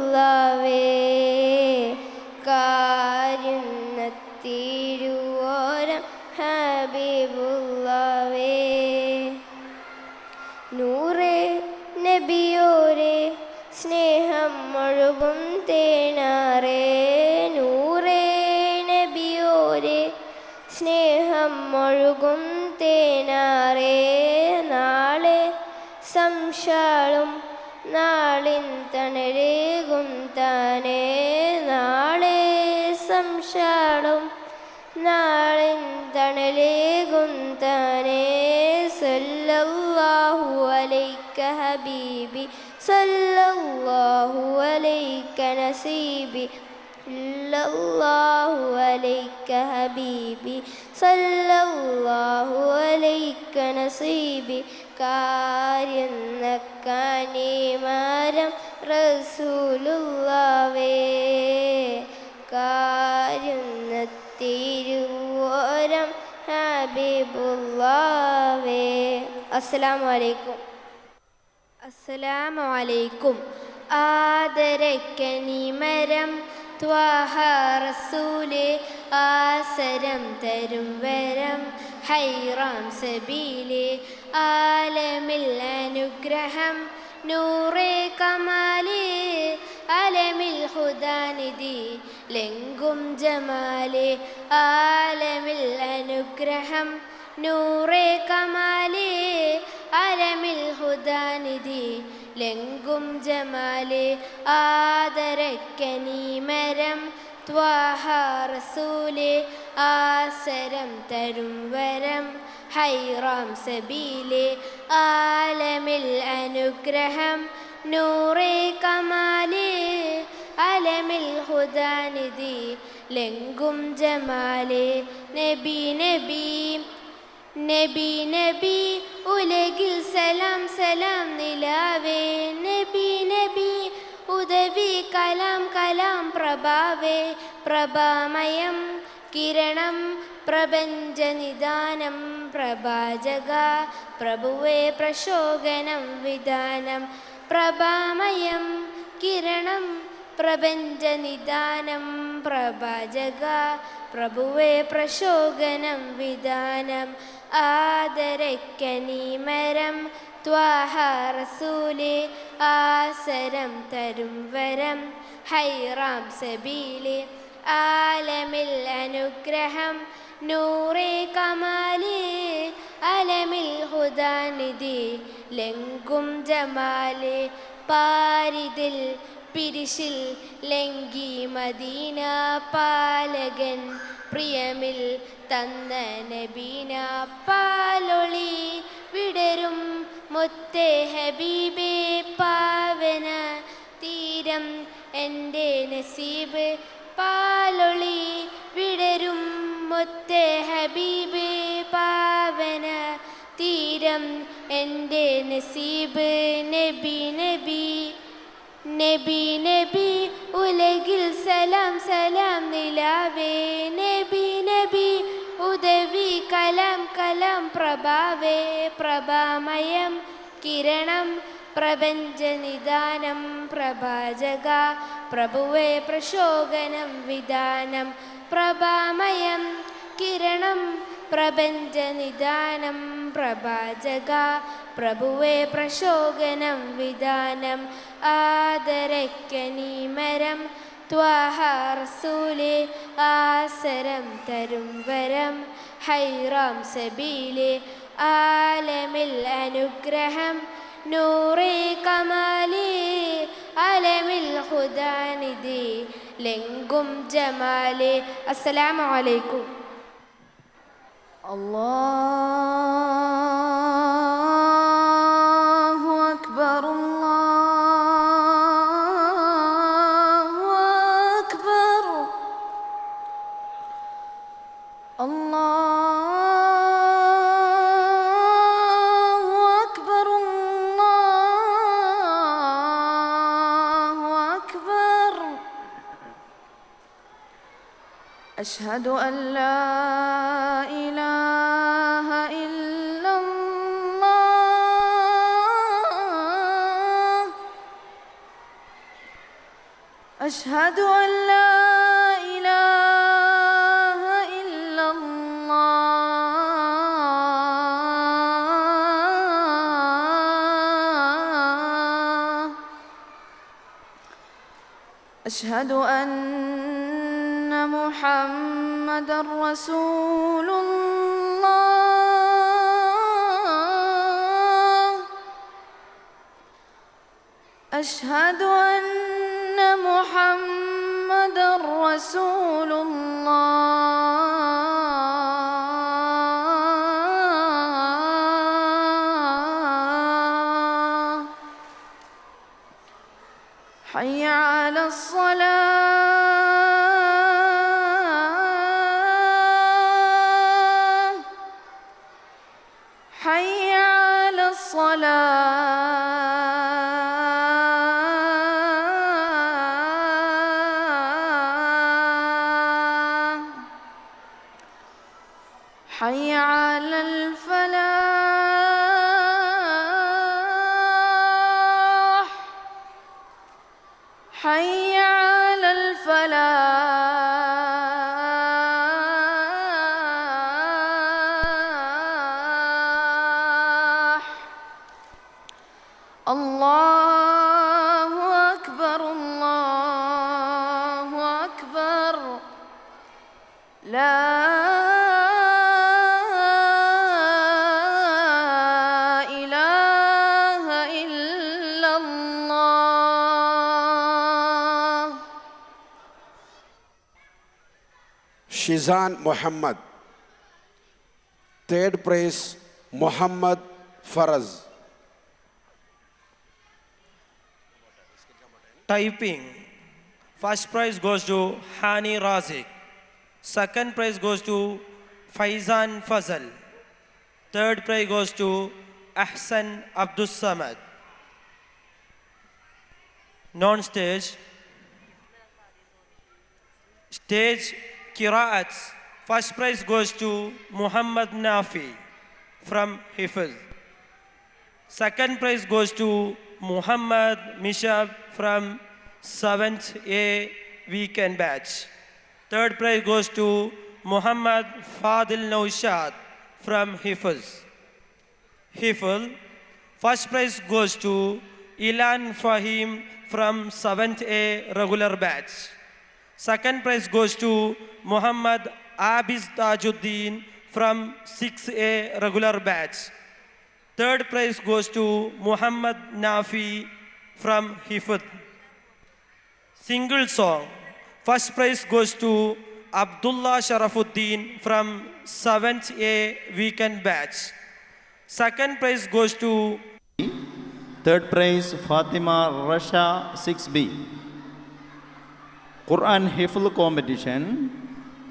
കാരുന്ന തിരുവോരം ഹബീബുള്ളാവേ. നൂറേ നബിയോരേ സ്നേഹം ഒഴുകും തേനാറേ, നൂറേ നബിയോരേ സ്നേഹം ഒഴുകും തേനാറേ. നാളെ സംശാളും നാളിൻ തണലേകും താനേ, നാളെ സംശാളും നാളിൻ തണലേകും താനേ. സല്ലല്ലാഹു അലൈക ഹബീബി, സല്ലല്ലാഹു അലൈക നസീബി, സല്ലല്ലാഹു അലൈക ഹബീബി, സല്ലല്ലാഹു അലൈക നസീബി. കാരുന്ന കനിമരം റസൂലുള്ളാവേ, കാരുന്ന തിരുവോരം ഹബീബുള്ളാവേ. അസ്സലാമു അലൈക്കും. അസ്സലാമു അലൈക്കും. ആദരക്കനിമരം ത്വാഹ റസൂലേ, ആസരം തരും വരം ഹൈറാം സബീലേ. ആലമിൽ അനുഗ്രഹം നൂറേ കമാലേ, ആലമിൽ ഹുദാനിധി ലെങ്കും ജമാലേ. ആലമിൽ അനുഗ്രഹം നൂറേ കമാലേ, അലമിൽ ഹുദാനിധി ലെങ്കും ജമാലെ ആദരക്കനീമരം ത്വാഹ റസൂലെ ആസരം തരും വരം ഹൈറാം സബീലെ ആലമിൽ അനുഗ്രഹം നൂറേ കമാലേ അലമിൽ ഹുദാനിധി ലെങ്കും ജമാലെ നബി നബി നബി നബി ഉലകിൽ സലാം സലാം നിലാവേ നബി നബി ഉദവി കലാം കലാം പ്രഭാവേ പ്രഭാമയം കിരണം പ്രപഞ്ചനിദാനം പ്രഭാജക പ്രഭുവേ പ്രശോകനം വിധാനം പ്രഭാമയം കിരണം പ്രപഞ്ചനിദാനം പ്രഭാജക പ്രഭുവേ പ്രശോകനം വിധാനം ആദരക്കനീമരം ത്വാഹ റസൂലെ ആസരം തരും വരം ഹൈറാം സബീലെ ആലമിൽ അനുഗ്രഹം നൂറേ കമാലേ അലമിൽ ഹുദാനിധി ലെങ്കും ജമാലെ പാരിതിൽ പിരിശിൽ ലങ്കി മദീന പാലകൻ പ്രിയമിൽ തന്ന നബീന പാലൊളി വിടരും മുത്തേ ഹബീബേ പാവന തീരം എൻ്റെ നസീബ് പാലൊളി വിടരും മുത്തേ ഹബീബ് പാവന തീരം എൻ്റെ നസീബ് നബി നബി നബി നബി ഉലകിൽ സലാം സലാം നിലാവേ നബി നബി ഉദവി കലാം കലാം പ്രഭാവേ പ്രഭാമയം കിരണം പ്രപഞ്ചനിദാനം പ്രഭാജക പ്രഭുവേ പ്രശോകനം വിധാനം പ്രഭാമയം കിരണം പ്രപഞ്ചനിദാനം പ്രഭാജക പ്രഭുവേ പ്രശോകനം വിധാനം ആദരക്കനീമരം ത്വാഹ റസൂലെ ആസരം തരും വരം ഹൈറാം സബീലെ ആലമിൽ അനുഗ്രഹം നൂറേ കമാലേ അലമിൽ ഹുദാനിധി ലെങ്കും ജമാലെ. അസ്സലാമു അലൈക്കും. അല്ലാഹു അക്ബർ അല്ലാഹു അക്ബർ അല്ലാഹു അക്ബർ അല്ലാഹു അക്ബർ. അശ്ഹദു അൻ ലാ إله إلا الله أشهد أن لا إله إلا الله أشهد أن محمد رسول الله أشهد أن محمد رسول الله حي على الصلاة حي على الصلاة حي على الفلاح حي على الفلاح. الله أكبر الله أكبر لا إله Shizan Muhammad. Third prize, Muhammad Faraz. Typing. First prize goes to Hani Razik. Second prize goes to Faizan Fazal. Third prize goes to Ahsan Abdus Samad. Non-stage. Stage Qiraats. First prize goes to Muhammad Nafi from Hifz. Second prize goes to Muhammad Mishab from 7th A weekend batch. Third prize goes to Muhammad Fadil Naushad from Hifz. First prize goes to Ilan Fahim from 7th A regular batch. Second prize goes to Muhammad Abiz Tajuddin from 6A regular batch. Third prize goes to Muhammad Nafi from Hifz. Single song. First prize goes to Abdullah Sharafuddin from 7th A weekend batch. Second prize goes to Third prize Fatima Rasha 6B. Quran Hifl competition.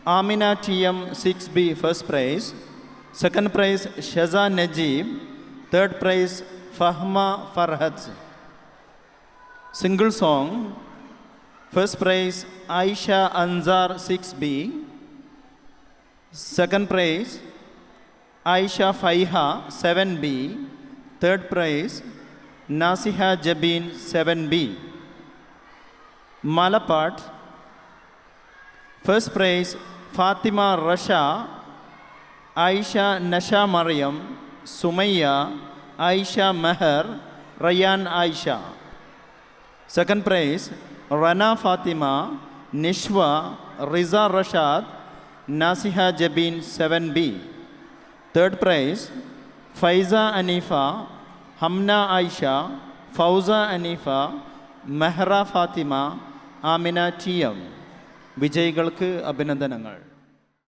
Amina TM 6B first prize. Second prize Shaza Najib. Third prize Fahma Farhad. Single song. First prize Aisha Anzar 6B. Second prize Aisha Faiha 7B. Third prize Nasiha Jabin 7B. Malapat. First prize Fatima Rasha, Aisha Nasha Maryam, Sumaya, Aisha Meher, Rayan Aisha. Second prize Rana Fatima, Nishwa, Riza Rashad, Nasiha Jabin 7B. Third prize Faiza Anifa, Hamna Aisha, Fauza Anifa, Mehra Fatima, Amina TM. വിജയികൾക്ക് അഭിനന്ദനങ്ങൾ.